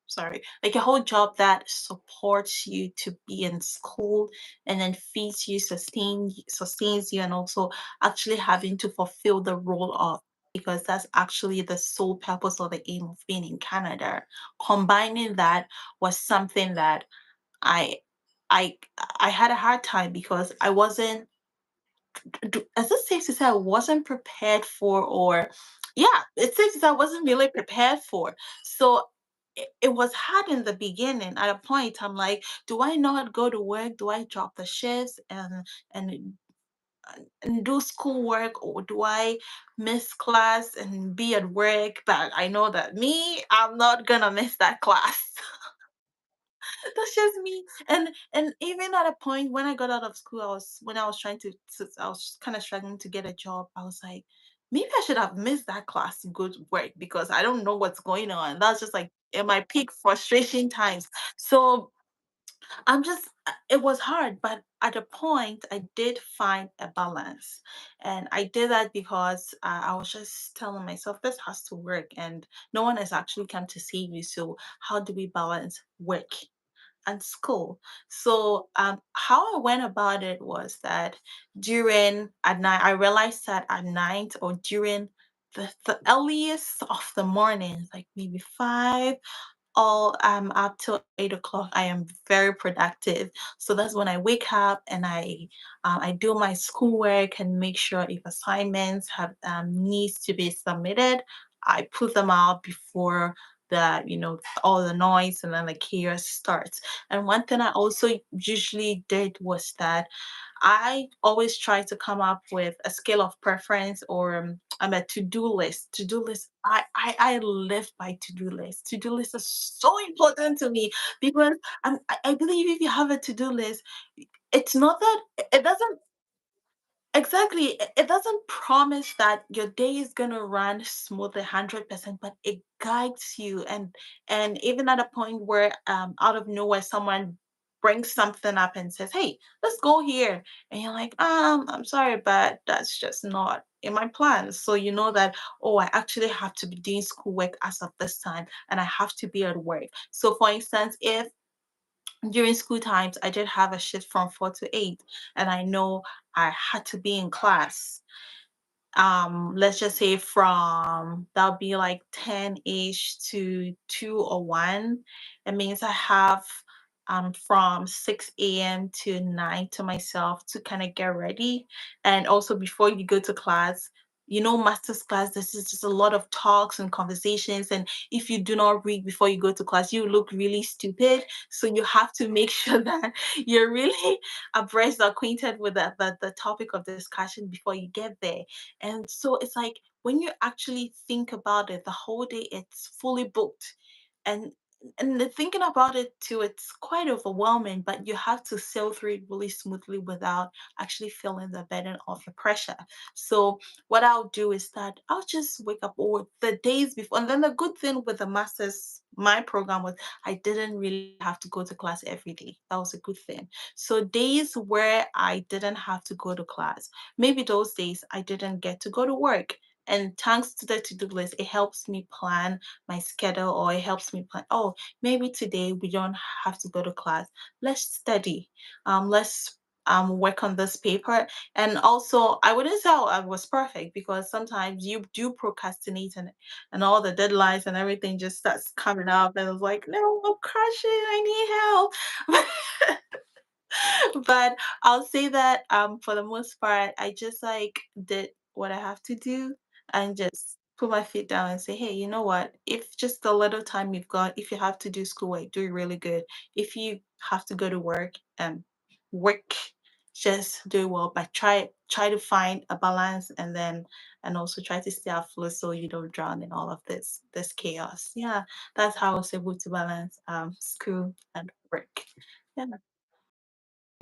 sorry, like a whole job that supports you to be in school and then feeds you, sustains you, and also actually having to fulfill the role of because that's actually the sole purpose or the aim of being in Canada. Combining that was something that I I I had a hard time because I wasn't is it safe to say I wasn't prepared for or yeah, it's safe to say I wasn't really prepared for. So it was hard in the beginning. At a point, I'm like, do I not go to work? Do I drop the shifts and and do schoolwork, or do I miss class and be at work? But I know that me, I'm not gonna miss that class. That's just me. And even at a point when I got out of school, I was trying I was kind of struggling to get a job. I was like, maybe I should have missed that class to go to work because I don't know what's going on. That's just like in my peak frustration times. So I'm just it was hard, but at a point I did find a balance. And I did that because I was just telling myself this has to work and no one has actually come to save you. So how do we balance work and school? So how I went about it was that during at night, I realized that at night or during the earliest of the morning, like maybe 5 all up till 8 o'clock. I am very productive. So that's when I wake up and I do my schoolwork and make sure if assignments have needs to be submitted, I put them out before the all the noise and then the chaos starts. And one thing I also usually did was that I always try to come up with a scale of preference or a to-do list. To-do list. I live by to-do list. To-do list is so important to me because I believe if you have a to-do list, it's not that it doesn't. Exactly. It doesn't promise that your day is gonna run smoothly 100%, but it guides you. And even at a point where out of nowhere someone brings something up and says, "Hey, let's go here," and you're like, I'm sorry, but that's just not in my plans. So you know that, oh, I actually have to be doing schoolwork as of this time, and I have to be at work. So for instance, if during school times I did have a shift from 4 to 8, and I know I had to be in class, let's just say from that'll be like 10-ish to 2 or 1. It means I have from 6 a.m. to 9 to myself to kind of get ready. And also before you go to class, master's class, this is just a lot of talks and conversations. And if you do not read before you go to class, you look really stupid. So you have to make sure that you're really abreast or acquainted with the topic of discussion before you get there. And so it's like when you actually think about it, the whole day it's fully booked. And thinking about it too, it's quite overwhelming, but you have to sail through it really smoothly without actually feeling the burden of the pressure. So what I'll do is that I'll just wake up or the days before. And then the good thing with the masters, my program was I didn't really have to go to class every day. That was a good thing. So days where I didn't have to go to class, maybe those days I didn't get to go to work. And thanks to the to-do list, it helps me plan my schedule, or it helps me plan, oh, maybe today we don't have to go to class. Let's study. Let's work on this paper. And also, I wouldn't say I was perfect because sometimes you do procrastinate, and all the deadlines and everything just starts coming up. And it's like, no, I'm crashing. I need help. But I'll say that for the most part, I just like did what I have to do and just put my feet down and say, hey, you know what? If just the little time you've got, if you have to do schoolwork, do it really good. If you have to go to work and work, just do it well. But try to find a balance, and also try to stay afloat so you don't drown in all of this chaos. Yeah, that's how I was able to balance school and work. Yeah.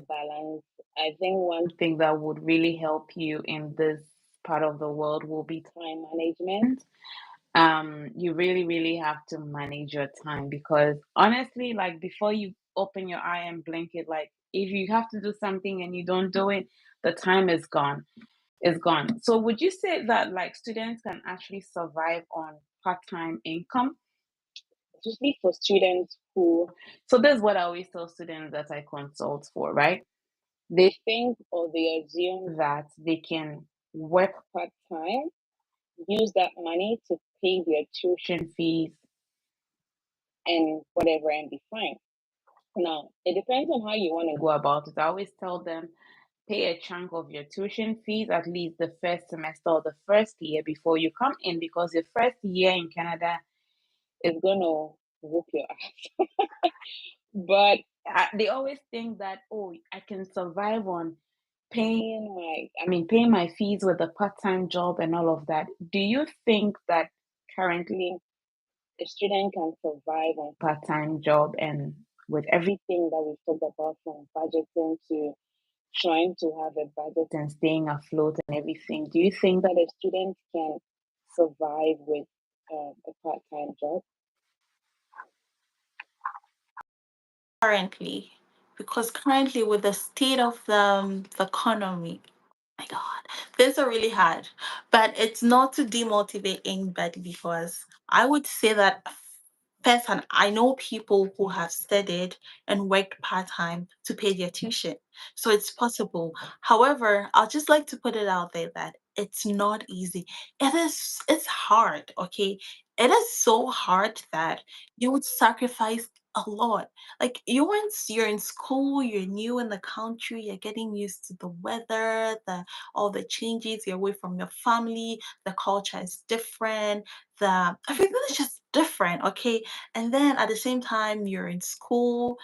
Balance. I think one thing that would really help you in this part of the world will be time management. You really, really have to manage your time because honestly, like before you open your eye and blink it, like if you have to do something and you don't do it, the time is gone. Is gone. So would you say that like students can actually survive on part-time income? Especially for students who, so this is what I always tell students that I consult for, right? They think or they assume that they can work part time, use that money to pay their tuition fees and whatever and be fine. Now, it depends on how you want to go about it. I always tell them pay a chunk of your tuition fees at least the first semester or the first year before you come in because the first year in Canada is going to whoop your ass. But they always think that, oh, I can survive on paying my fees with a part-time job and all of that. Do you think that currently a student can survive on part-time job and with everything that we've talked about from budgeting to trying to have a budget and staying afloat and everything, do you think that a student can survive with a part-time job? Currently, because currently with the state of the economy, my God, things are really hard. But it's not to demotivate anybody because I would say that first, and I know people who have studied and worked part time to pay their tuition. So it's possible. However, I'll just like to put it out there that it's not easy. It's hard, okay? it is so hard that you would sacrifice a lot. Like you once you're in school, you're new in the country, you're getting used to the weather, the all the changes, you're away from your family, the culture is different, the everything is just different, okay? And then at the same time, you're in school,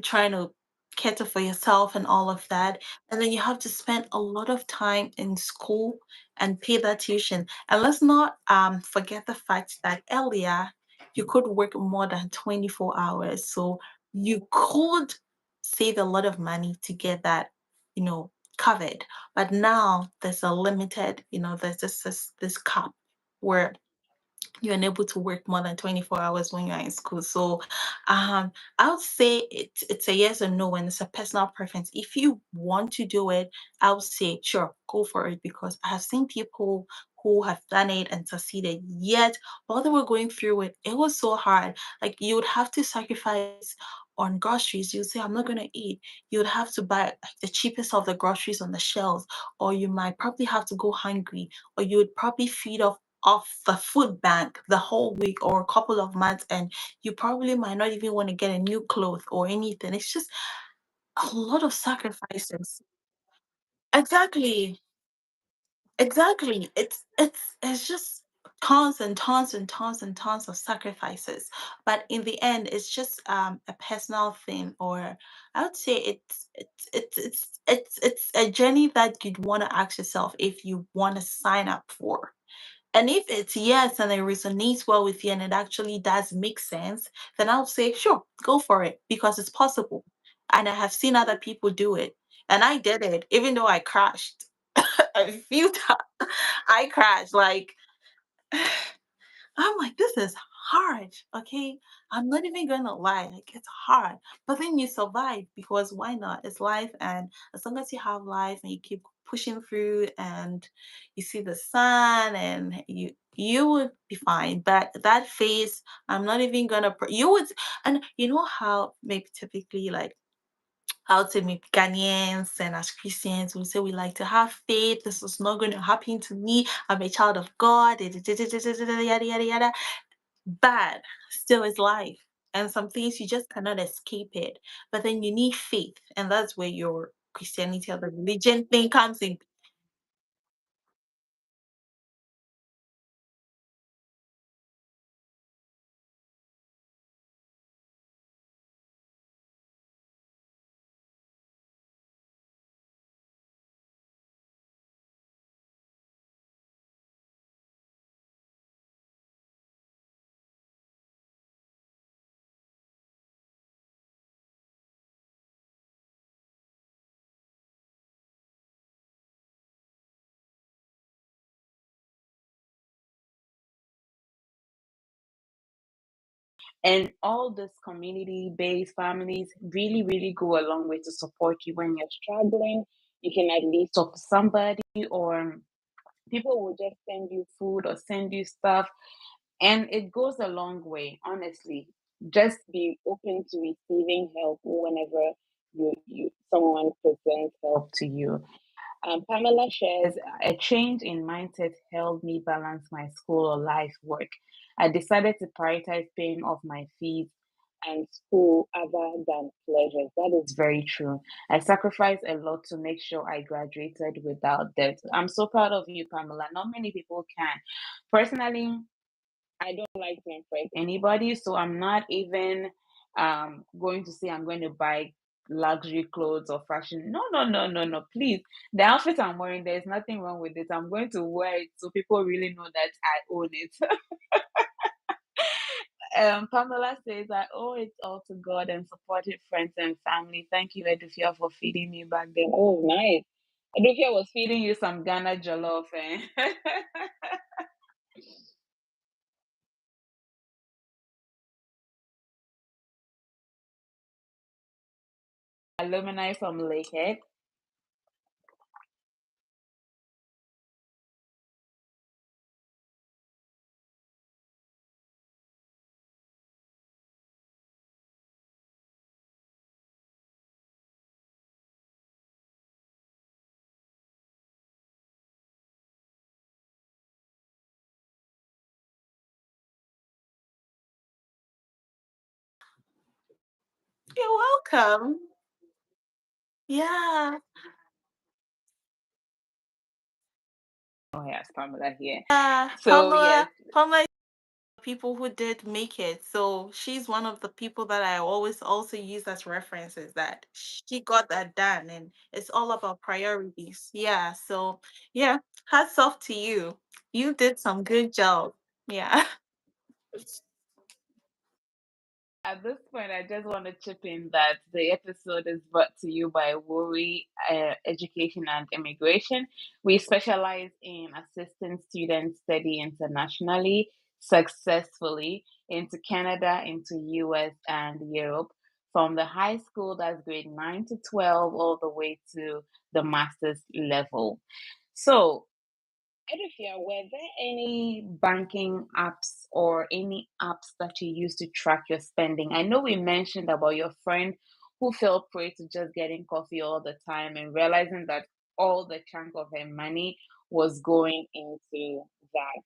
trying to cater for yourself and all of that. And then you have to spend a lot of time in school and pay that tuition. And let's not forget the fact that earlier you could work more than 24 hours. So you could save a lot of money to get that, covered. But now there's a limited, there's this cap where you're unable to work more than 24 hours when you're in school. So I would say it's a yes or no, and it's a personal preference. If you want to do it, I would say sure, go for it, because I have seen people who have done it and succeeded. Yet while they were going through it, it was so hard. Like you would have to sacrifice on groceries. You say, I'm not gonna eat. You would have to buy like, the cheapest of the groceries on the shelves, or you might probably have to go hungry, or you would probably feed off the food bank the whole week or a couple of months, and you probably might not even want to get a new clothes or anything. It's just a lot of sacrifices. Exactly. Exactly. It's just tons and tons and tons and tons of sacrifices. But in the end, it's just a personal thing, or I would say it's a journey that you'd want to ask yourself if you want to sign up for. And if it's yes and it resonates well with you and it actually does make sense, then I'll say, sure, go for it because it's possible. And I have seen other people do it. And I did it, even though I crashed a few times. I crashed. Like, I'm like, this is hard. Okay. I'm not even gonna lie. Like it's hard. But then you survive because why not? It's life. And as long as you have life and you keep pushing through and you see the sun and you would be fine. But that phase, I'm not even gonna you would, and you know how maybe typically like ultimately Ghanaians and as Christians, we say we like to have faith. This is not going to happen to me. I'm a child of God. Yada yada yada. But still, it's life, and some things you just cannot escape it. But then you need faith, and that's where your Christianity or the religion thing comes in. And all this community-based families really, really go a long way to support you when you're struggling. You can at least talk to somebody, or people will just send you food or send you stuff. And it goes a long way, honestly. Just be open to receiving help whenever someone presents help to you. Pamela shares, a change in mindset helped me balance my school or life work. I decided to prioritize paying off my fees and school other than pleasures. That is very true. I sacrificed a lot to make sure I graduated without debt. I'm so proud of you, Pamela. Not many people can. Personally, I don't like to impress anybody, so I'm not even going to say I'm going to buy luxury clothes or fashion. No, no, no, no, no. Please, the outfit I'm wearing, there's nothing wrong with it. I'm going to wear it so people really know that I own it. Pamela says, I owe it all to God and supportive friends and family. Thank you, Edufia, for feeding me back then. Oh, nice. Edufia was feeding you some Ghana jollof. Eh? Alumni from Lakehead. You're welcome. Yeah. Oh yes, Pamela here. So yes, Pamela people who did make it. So she's one of the people that I always also use as references that she got that done and it's all about priorities. Yeah. So yeah, hats off to you. You did some good job. Yeah. at this point, I just want to chip in that the episode is brought to you by Wori Education and Immigration. We specialize in assisting students study internationally successfully into Canada, into US and Europe, from the high school that's grade 9 to 12 all the way to the master's level. So, Edifia, were there any banking apps or any apps that you use to track your spending? I know we mentioned about your friend who fell prey to just getting coffee all the time and realizing that all the chunk of her money was going into that.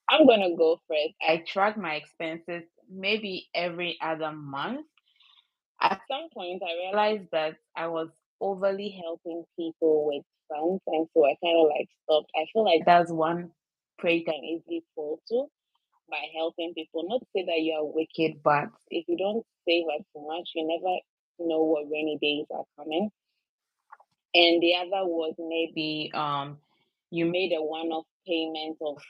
I'm gonna go first. I track my expenses maybe every other month. At some point, I realized that I was overly helping people with funds, and so I kind of like stopped. I feel like that's one prey you can easily fall to by helping people. Not to say that you are wicked, but if you don't save as much, you never know what rainy days are coming. And the other was maybe you made a one-off payment of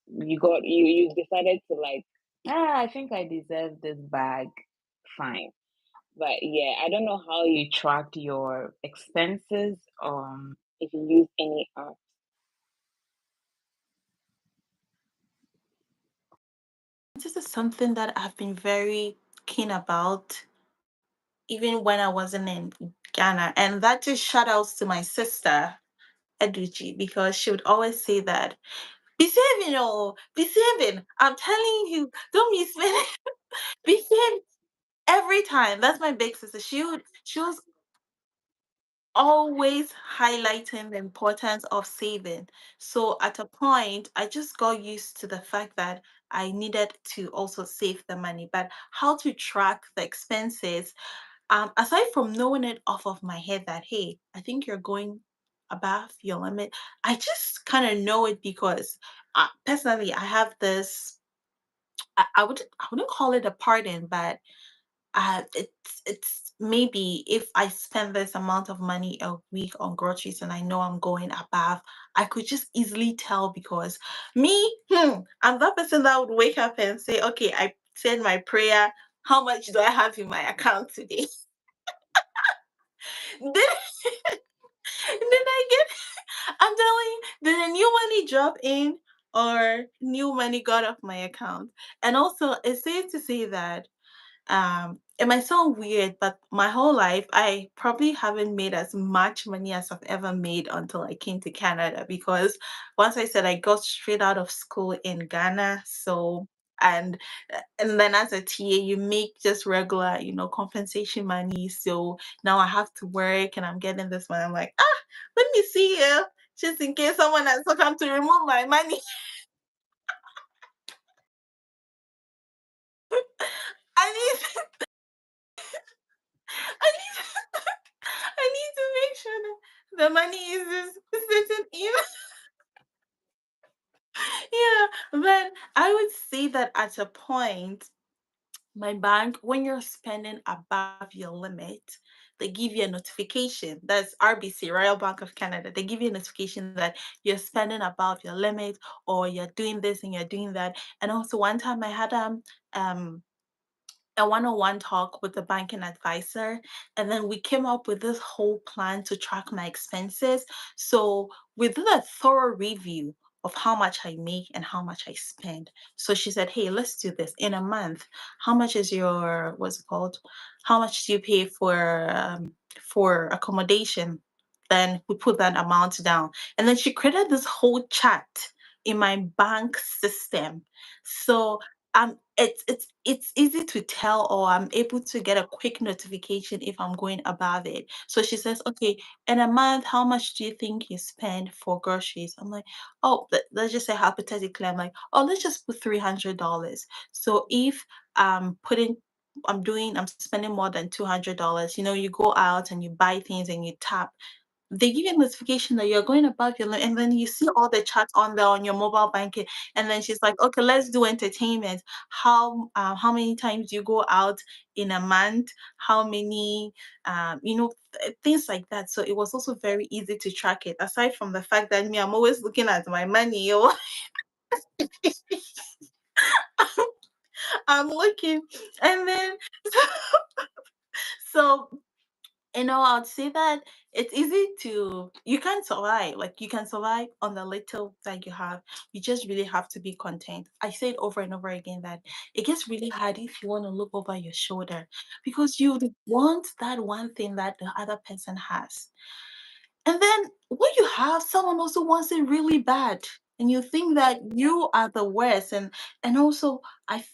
you decided to like I think I deserve this bag. Fine. But yeah, I don't know how you tracked your expenses, if you use any app. This is something that I've been very keen about even when I wasn't in Ghana. And that just shout outs to my sister, Eduji, because she would always say that, be saving, oh, be saving. I'm telling you, don't be spending, be saving every time. That's my big sister. She was always highlighting the importance of saving. So at a point, I just got used to the fact that I needed to also save the money. But how to track the expenses, aside from knowing it off of my head that, hey, I think you're going above your limit, I just kind of know it because personally, I have this. I wouldn't call it a pardon, but it's maybe if I spend this amount of money a week on groceries and I know I'm going above, I could just easily tell because I'm that person that would wake up and say, okay, I said my prayer. How much do I have in my account today? then, then I get, I'm telling you, did a new money drop in or new money got off my account? And also, it's safe to say that it might sound weird, but my whole life I probably haven't made as much money as I've ever made until I came to Canada because once I said I got straight out of school in Ghana, so and and then as a TA you make just regular, compensation money. So now I have to work and I'm getting this money. I'm like, let me see you. Just in case someone has to come to remove my money. I need I need I need to make sure that the money is just sitting in. Yeah, but I would say that at a point, my bank, when you're spending above your limit, they give you a notification. That's RBC, Royal Bank of Canada. They give you a notification that you're spending above your limit or you're doing this and you're doing that. And also one time I had um a one-on-one talk with the banking advisor, and then we came up with this whole plan to track my expenses. So we did a thorough review of how much I make and how much I spend. So she said, hey, let's do this in a month. How much is your, what's it called, how much do you pay for accommodation? Then we put that amount down, and then she created this whole chart in my bank system. So it's easy to tell, or I'm able to get a quick notification if I'm going above it. So she says, okay, in a month, how much do you think you spend for groceries? I'm like, oh, let's just say hypothetically, I'm like, oh, let's just put $300. So if putting I'm spending more than $200. You go out and you buy things and you tap. They give you a notification that you're going above your limit, and then you see all the chats on there on your mobile banking, and then she's like, "Okay, let's do entertainment. How many times you go out in a month? How many, things like that." So it was also very easy to track it. Aside from the fact that me, I'm always looking at my money. I'm looking, and then so I'd say that it's easy to you can survive. Like you can survive on the little that you have. You just really have to be content. I say it over and over again that it gets really hard if you want to look over your shoulder because you want that one thing that the other person has. And then when you have someone also wants it really bad, and you think that you are the worst, and also I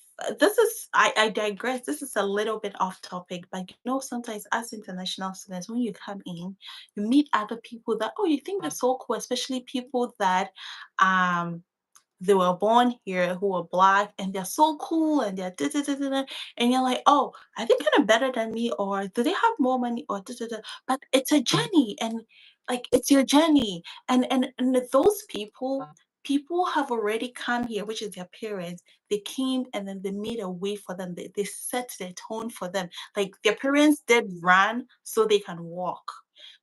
digress. This is a little bit off topic, but sometimes as international students, when you come in, you meet other people that you think they're so cool, especially people that um they were born here who are black and they're so cool and they're da, da, da, da, da, and you're like, oh, are they kind of better than me or do they have more money or da, da, da. But it's a journey and like it's your journey and those people have already come here, which is their parents. They came and then they made a way for them. They set their tone for them. Like their parents did run so they can walk.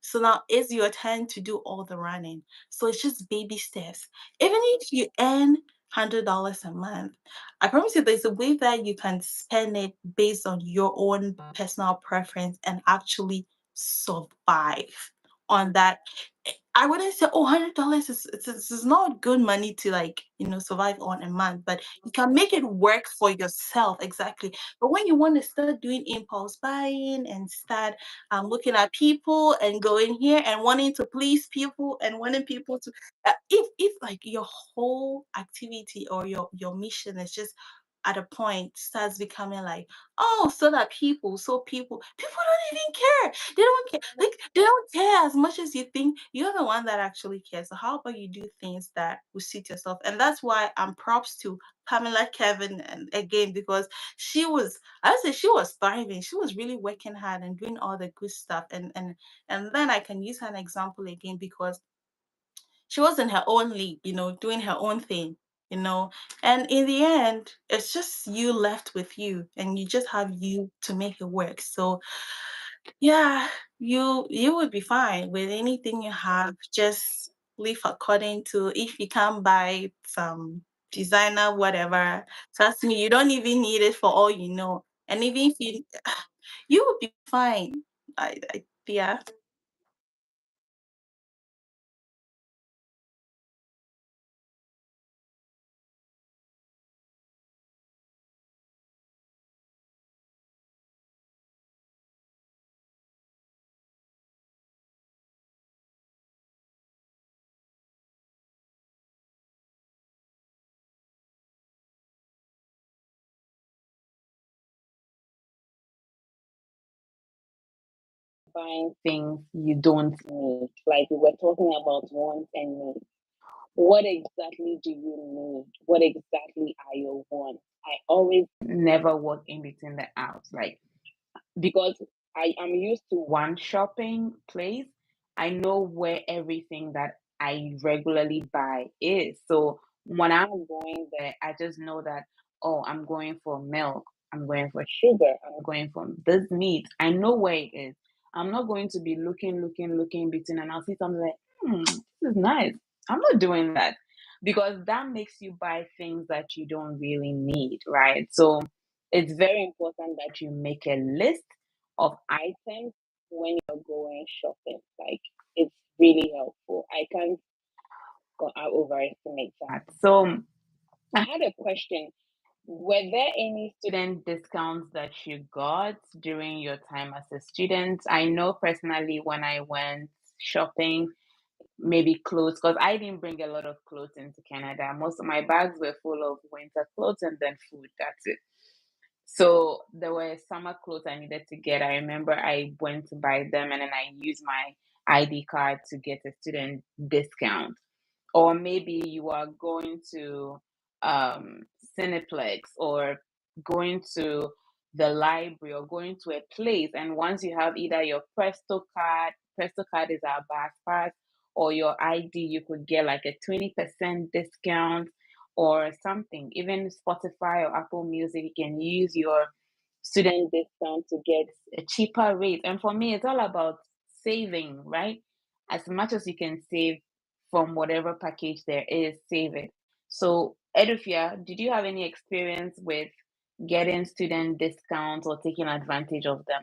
So now it's your turn to do all the running. So it's just baby steps. Even if you earn $100 a month, I promise you there's a way that you can spend it based on your own personal preference and actually survive on that. I wouldn't say, oh, $100 is not good money to like, survive on a month, but you can make it work for yourself. Exactly. But when you want to start doing impulse buying and start looking at people and going here and wanting to please people and wanting people to, if like your whole activity or your mission is just at a point starts becoming like, oh, so that people don't even care. They don't care. Like they don't care as much as you think. You're the one that actually cares. So how about you do things that will suit yourself? And that's why I'm props to Pamela Kevin and again because I would say she was thriving. She was really working hard and doing all the good stuff. And then I can use her an example again because she was in her own league, doing her own thing, you know. And in the end, it's just you left with you, and you just have you to make it work. So yeah, you would be fine with anything you have. Just live according to if you can buy some designer, whatever. Trust me, you don't even need it for all you know. And even if you would be fine. Yeah. Buying things you don't need. Like we were talking about wants and needs. What exactly do you need? What exactly are your wants? I always never walk in between the aisles. Like because I am used to one shopping place, I know where everything that I regularly buy is. So when I'm going there, I just know that, oh, I'm going for milk, I'm going for sugar, I'm going for this meat. I know where it is. I'm not going to be looking between, and I'll see something like, this is nice. I'm not doing that because that makes you buy things that you don't really need, right? So it's very important that you make a list of items when you're going shopping. Like it's really helpful. I can't overestimate that. So I had a question. Were there any student discounts that you got during your time as a student? I know personally when I went shopping, maybe clothes, because I didn't bring a lot of clothes into Canada. Most of my bags were full of winter clothes and then food. That's it. So there were summer clothes I needed to get. I remember I went to buy them and then I used my ID card to get a student discount. Or maybe you are going to Cineplex or going to the library or going to a place. And once you have either your Presto card is our bus pass, or your ID, you could get like a 20% discount or something. Even Spotify or Apple Music, you can use your student discount to get a cheaper rate. And for me, it's all about saving, right? As much as you can save from whatever package there is, save it. So, Edufia, did you have any experience with getting student discounts or taking advantage of them?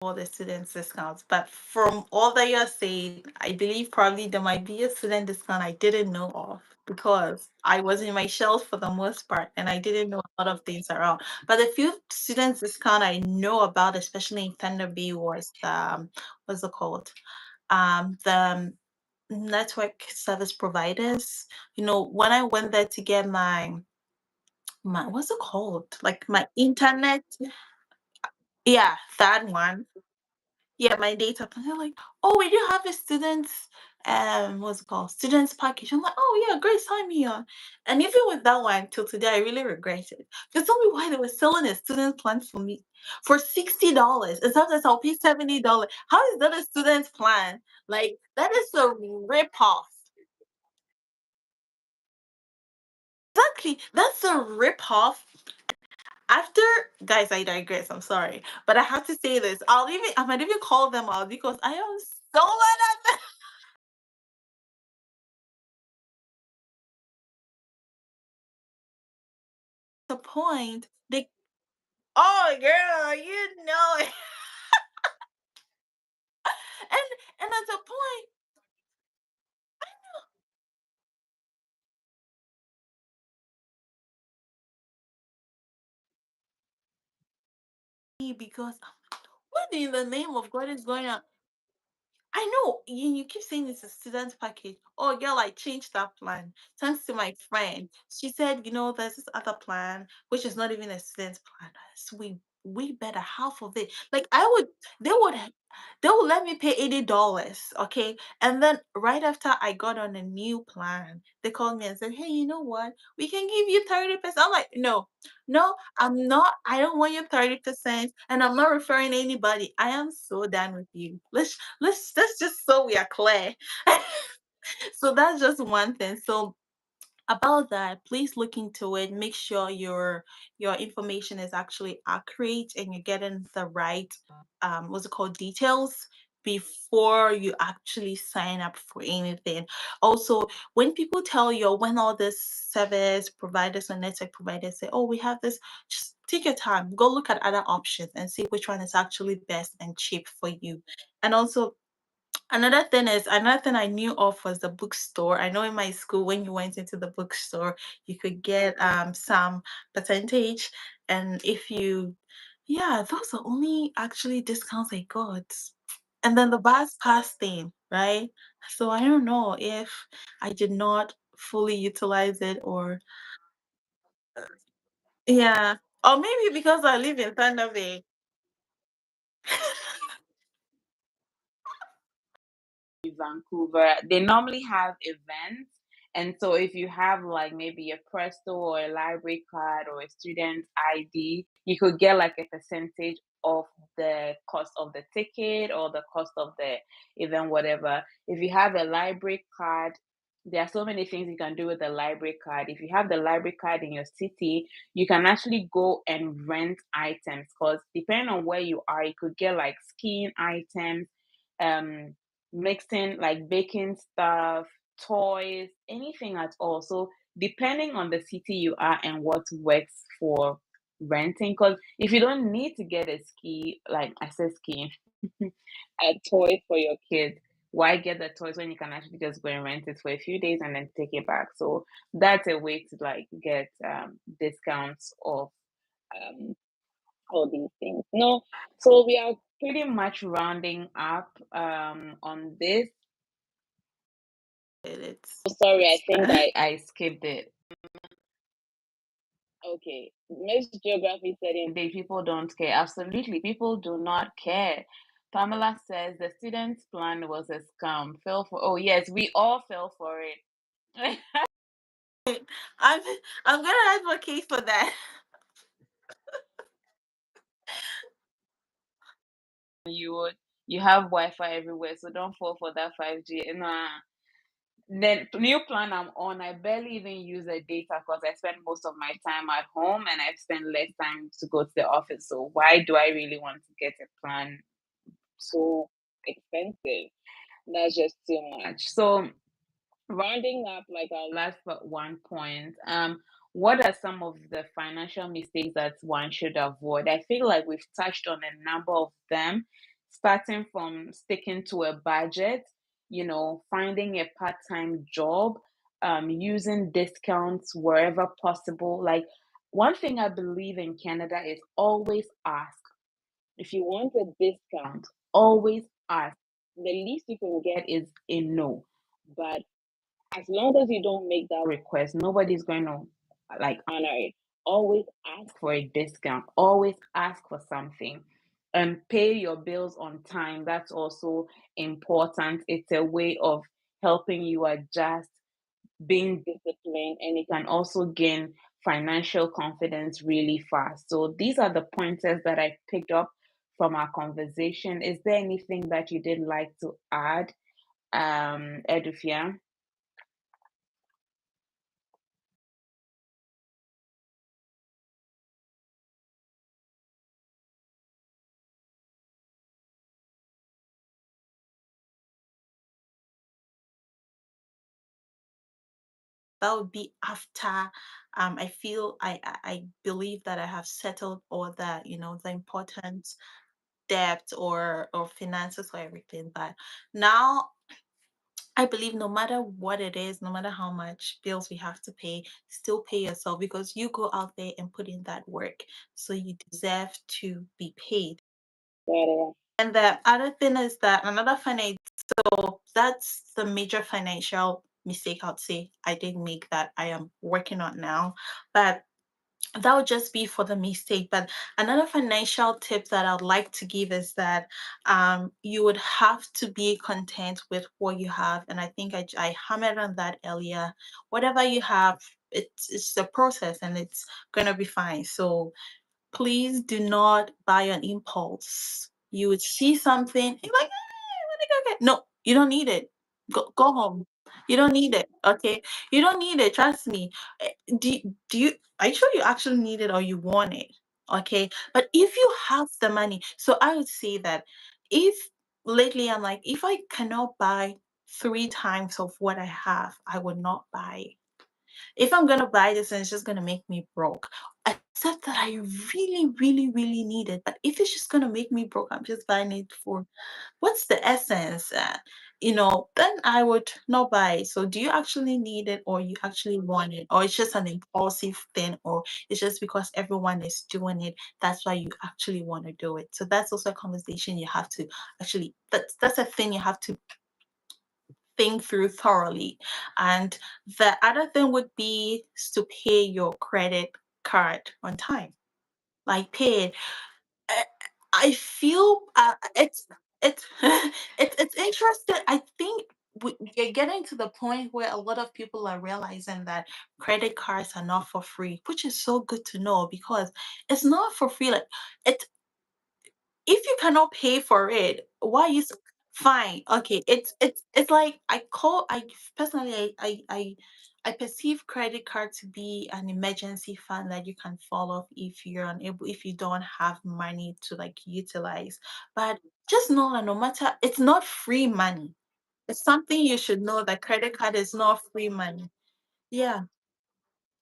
All the students discounts, but from all that you're saying, I believe probably there might be a student discount I didn't know of because I was in my shelf for the most part and I didn't know a lot of things around. But the few students discount I know about, especially in Thunder Bay, was the what's it called? The network service providers. You know, when I went there to get my what's it called? Like my internet. Yeah, that one. Yeah, my data plan. They're like, "Oh, we do have a students, what's it called? Students package." I'm like, "Oh yeah, great, sign me on." And even with that one, till today, I really regret it. Just tell me why they were selling a student plan for me for $60. And sometimes I'll pay $70. How is that a student plan? Like that is a rip off. Exactly, that's a rip off. After guys, I digress. I'm sorry, but I have to say this. I might even call them out because I am so mad at the point. They oh girl, you know it. and and at the point because what in the name of God is going on? I know you keep saying it's a student package. Oh, girl, I changed that plan. Thanks to my friend. She said, there's this other plan, which is not even a student plan. It's way better, half of it. Like they would they would let me pay $80, okay? And then right after I got on a new plan, they called me and said, "Hey, you know what? We can give you 30%." I'm like, no, no, I'm not. I don't want your 30%, and I'm not referring anybody. I am so done with you. Let's just so we are clear. So that's just one thing. So about that, please look into it. Make sure your information is actually accurate and you're getting the right what's it called details before you actually sign up for anything. Also, when people tell you, or when all this service providers or network providers say, "Oh, we have this," just take your time, go look at other options and see which one is actually best and cheap for you. And also, another thing I knew of was the bookstore. I know in my school when you went into the bookstore, you could get some percentage, and if you, yeah, those are only actually discounts I got. And then the bus pass thing, right? So I don't know if I did not fully utilize it or yeah, or maybe because I live in Thunder Bay. Vancouver, they normally have events. And so if you have like maybe a Presto or a library card or a student ID, you could get like a percentage of the cost of the ticket or the cost of the event, whatever. If you have a library card, there are so many things you can do with the library card. If you have the library card in your city, you can actually go and rent items because depending on where you are, you could get like skiing items, um mixing like baking stuff, toys, anything at all. So depending on the city you are and what works for renting, because if you don't need to get a ski, like I said, skiing, a toy for your kids, why get the toys when you can actually just go and rent it for a few days and then take it back? So that's a way to like get discounts of um, all these things. No, so we are pretty much rounding up on this. It's Oh, sorry, I it's think I skipped it. Okay. Miss Geography said in day people don't care. Absolutely, people do not care. Pamela says the student's plan was a scam. Fell for oh yes, we all fell for it. I'm I'm gonna advocate for that. You would you have Wi-Fi everywhere, so don't fall for that 5G. Nah. The new plan I'm on, I barely even use the data because I spend most of my time at home and I spend less time to go to the office. So why do I really want to get a plan so expensive? That's just too much. So rounding up, like our last but one point, what are some of the financial mistakes that one should avoid? I feel like we've touched on a number of them, starting from sticking to a budget, finding a part-time job, using discounts wherever possible. Like one thing I believe in Canada is always ask. If you want a discount, always ask. The least you can get is a no. But as long as you don't make that request, nobody's going to like honor it. Always ask for a discount. Always ask for something. And pay your bills on time. That's also important. It's a way of helping you adjust, being disciplined, and it can also gain financial confidence really fast. So these are the pointers that I picked up from our conversation. Is there anything that you did like to add, Edufia? That would be after I feel I believe that I have settled all the, the important debt or finances or everything. But now I believe no matter what it is, no matter how much bills we have to pay, still pay yourself because you go out there and put in that work. So you deserve to be paid. Better. And the other thing is that another finance, so that's the major financial mistake I'd say I did make that I am working on now. But that would just be for the mistake. But another financial tip that I'd like to give is that you would have to be content with what you have. And I think I hammered on that earlier. Whatever you have, it's a process and it's going to be fine. So please do not buy on impulse. You would see something, you're like, let me go get. No, you don't need it. Go home. You don't need it. Okay, you don't need it. Trust me. Do you? Are you sure you actually need it or you want it? Okay, but if you have the money, so I would say that if lately I'm like, if I cannot buy three times of what I have, I would not buy it. If I'm gonna buy this and it's just gonna make me broke, except that I really, really, really need it. But if it's just gonna make me broke, I'm just buying it for what's the essence? Then I would not buy it. So do you actually need it or you actually want it? Or it's just an impulsive thing, or it's just because everyone is doing it, that's why you actually want to do it. So that's also a conversation you have to actually that's a thing you have to think through thoroughly. And the other thing would be to pay your credit card on time. Like pay it. I I feel it's it's interesting. I think we're getting to the point where a lot of people are realizing that credit cards are not for free, which is so good to know because it's not for free. Like it if you cannot pay for it, why you fine? Okay, it's like I personally I perceive credit card to be an emergency fund that you can fall off if you're unable if you don't have money to like utilize. But just know that no matter it's not free money. It's something you should know that credit card is not free money. Yeah.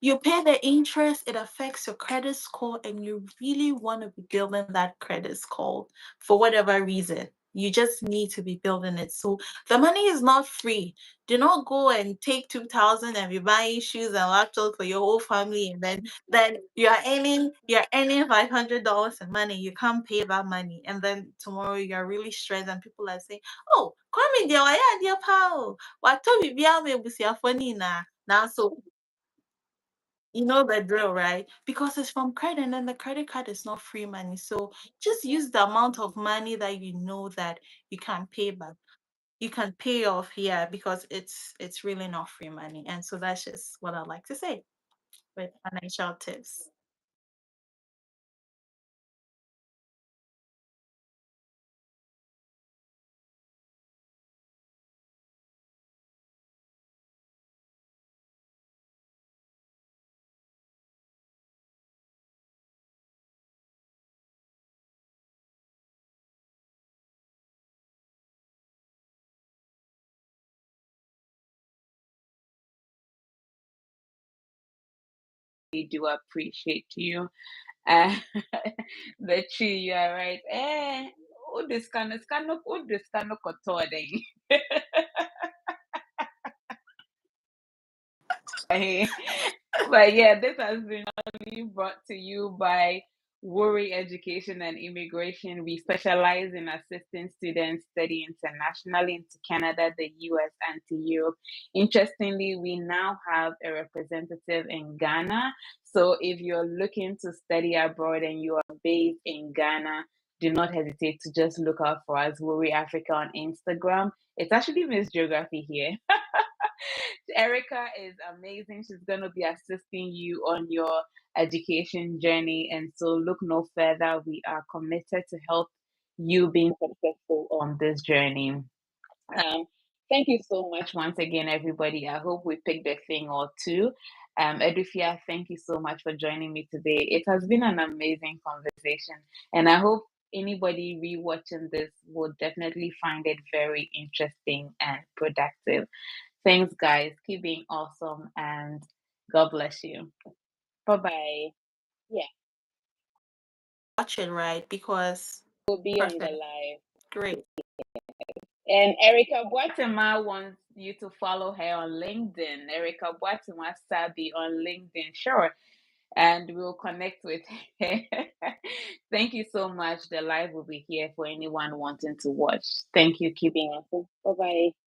You pay the interest, it affects your credit score, and you really want to be building that credit score for whatever reason. You just need to be building it. So the money is not free. Do not go and take 2,000 and be buying shoes and laptops for your whole family, and then you're earning $500 in money. You can't pay that money, and then tomorrow you're really stressed, and people are saying, "Oh, come in there, why are dear pal? What told me be funny na now so." You know the drill, right? Because it's from credit, and then the credit card is not free money. So just use the amount of money that you know that you can pay back. you can pay off, yeah, because it's really not free money. And so that's just what I like to say with financial tips. We do appreciate you. Uh, the tree, you are right. Who this kind of kotoa But yeah, this has been only brought to you by Worry Education and Immigration. We specialize in assisting students study internationally into Canada, the US, and to Europe. Interestingly, we now have a representative in Ghana. So if you're looking to study abroad and you are based in Ghana, do not hesitate to just look out for us, Worry Africa on Instagram. It's actually Miss Geography here. Erica is amazing. She's going to be assisting you on your education journey. And so look no further. We are committed to help you being successful on this journey. Um, Thank you so much once again, everybody. I hope we picked a thing or two. Edufia, thank you so much for joining me today. It has been an amazing conversation, and I hope anybody rewatching this will definitely find it very interesting and productive. Thanks, guys. Keep being awesome, and God bless you. Bye bye. Yeah, Watch it, right? Because we'll be on the perfect. live. Great. And Erica Boatema wants you to follow her on LinkedIn. Erica Boatema Sabi on LinkedIn. Sure. And we'll connect with her. Thank you so much. The live will be here for anyone wanting to watch. Thank you. Keeping awesome. Bye bye.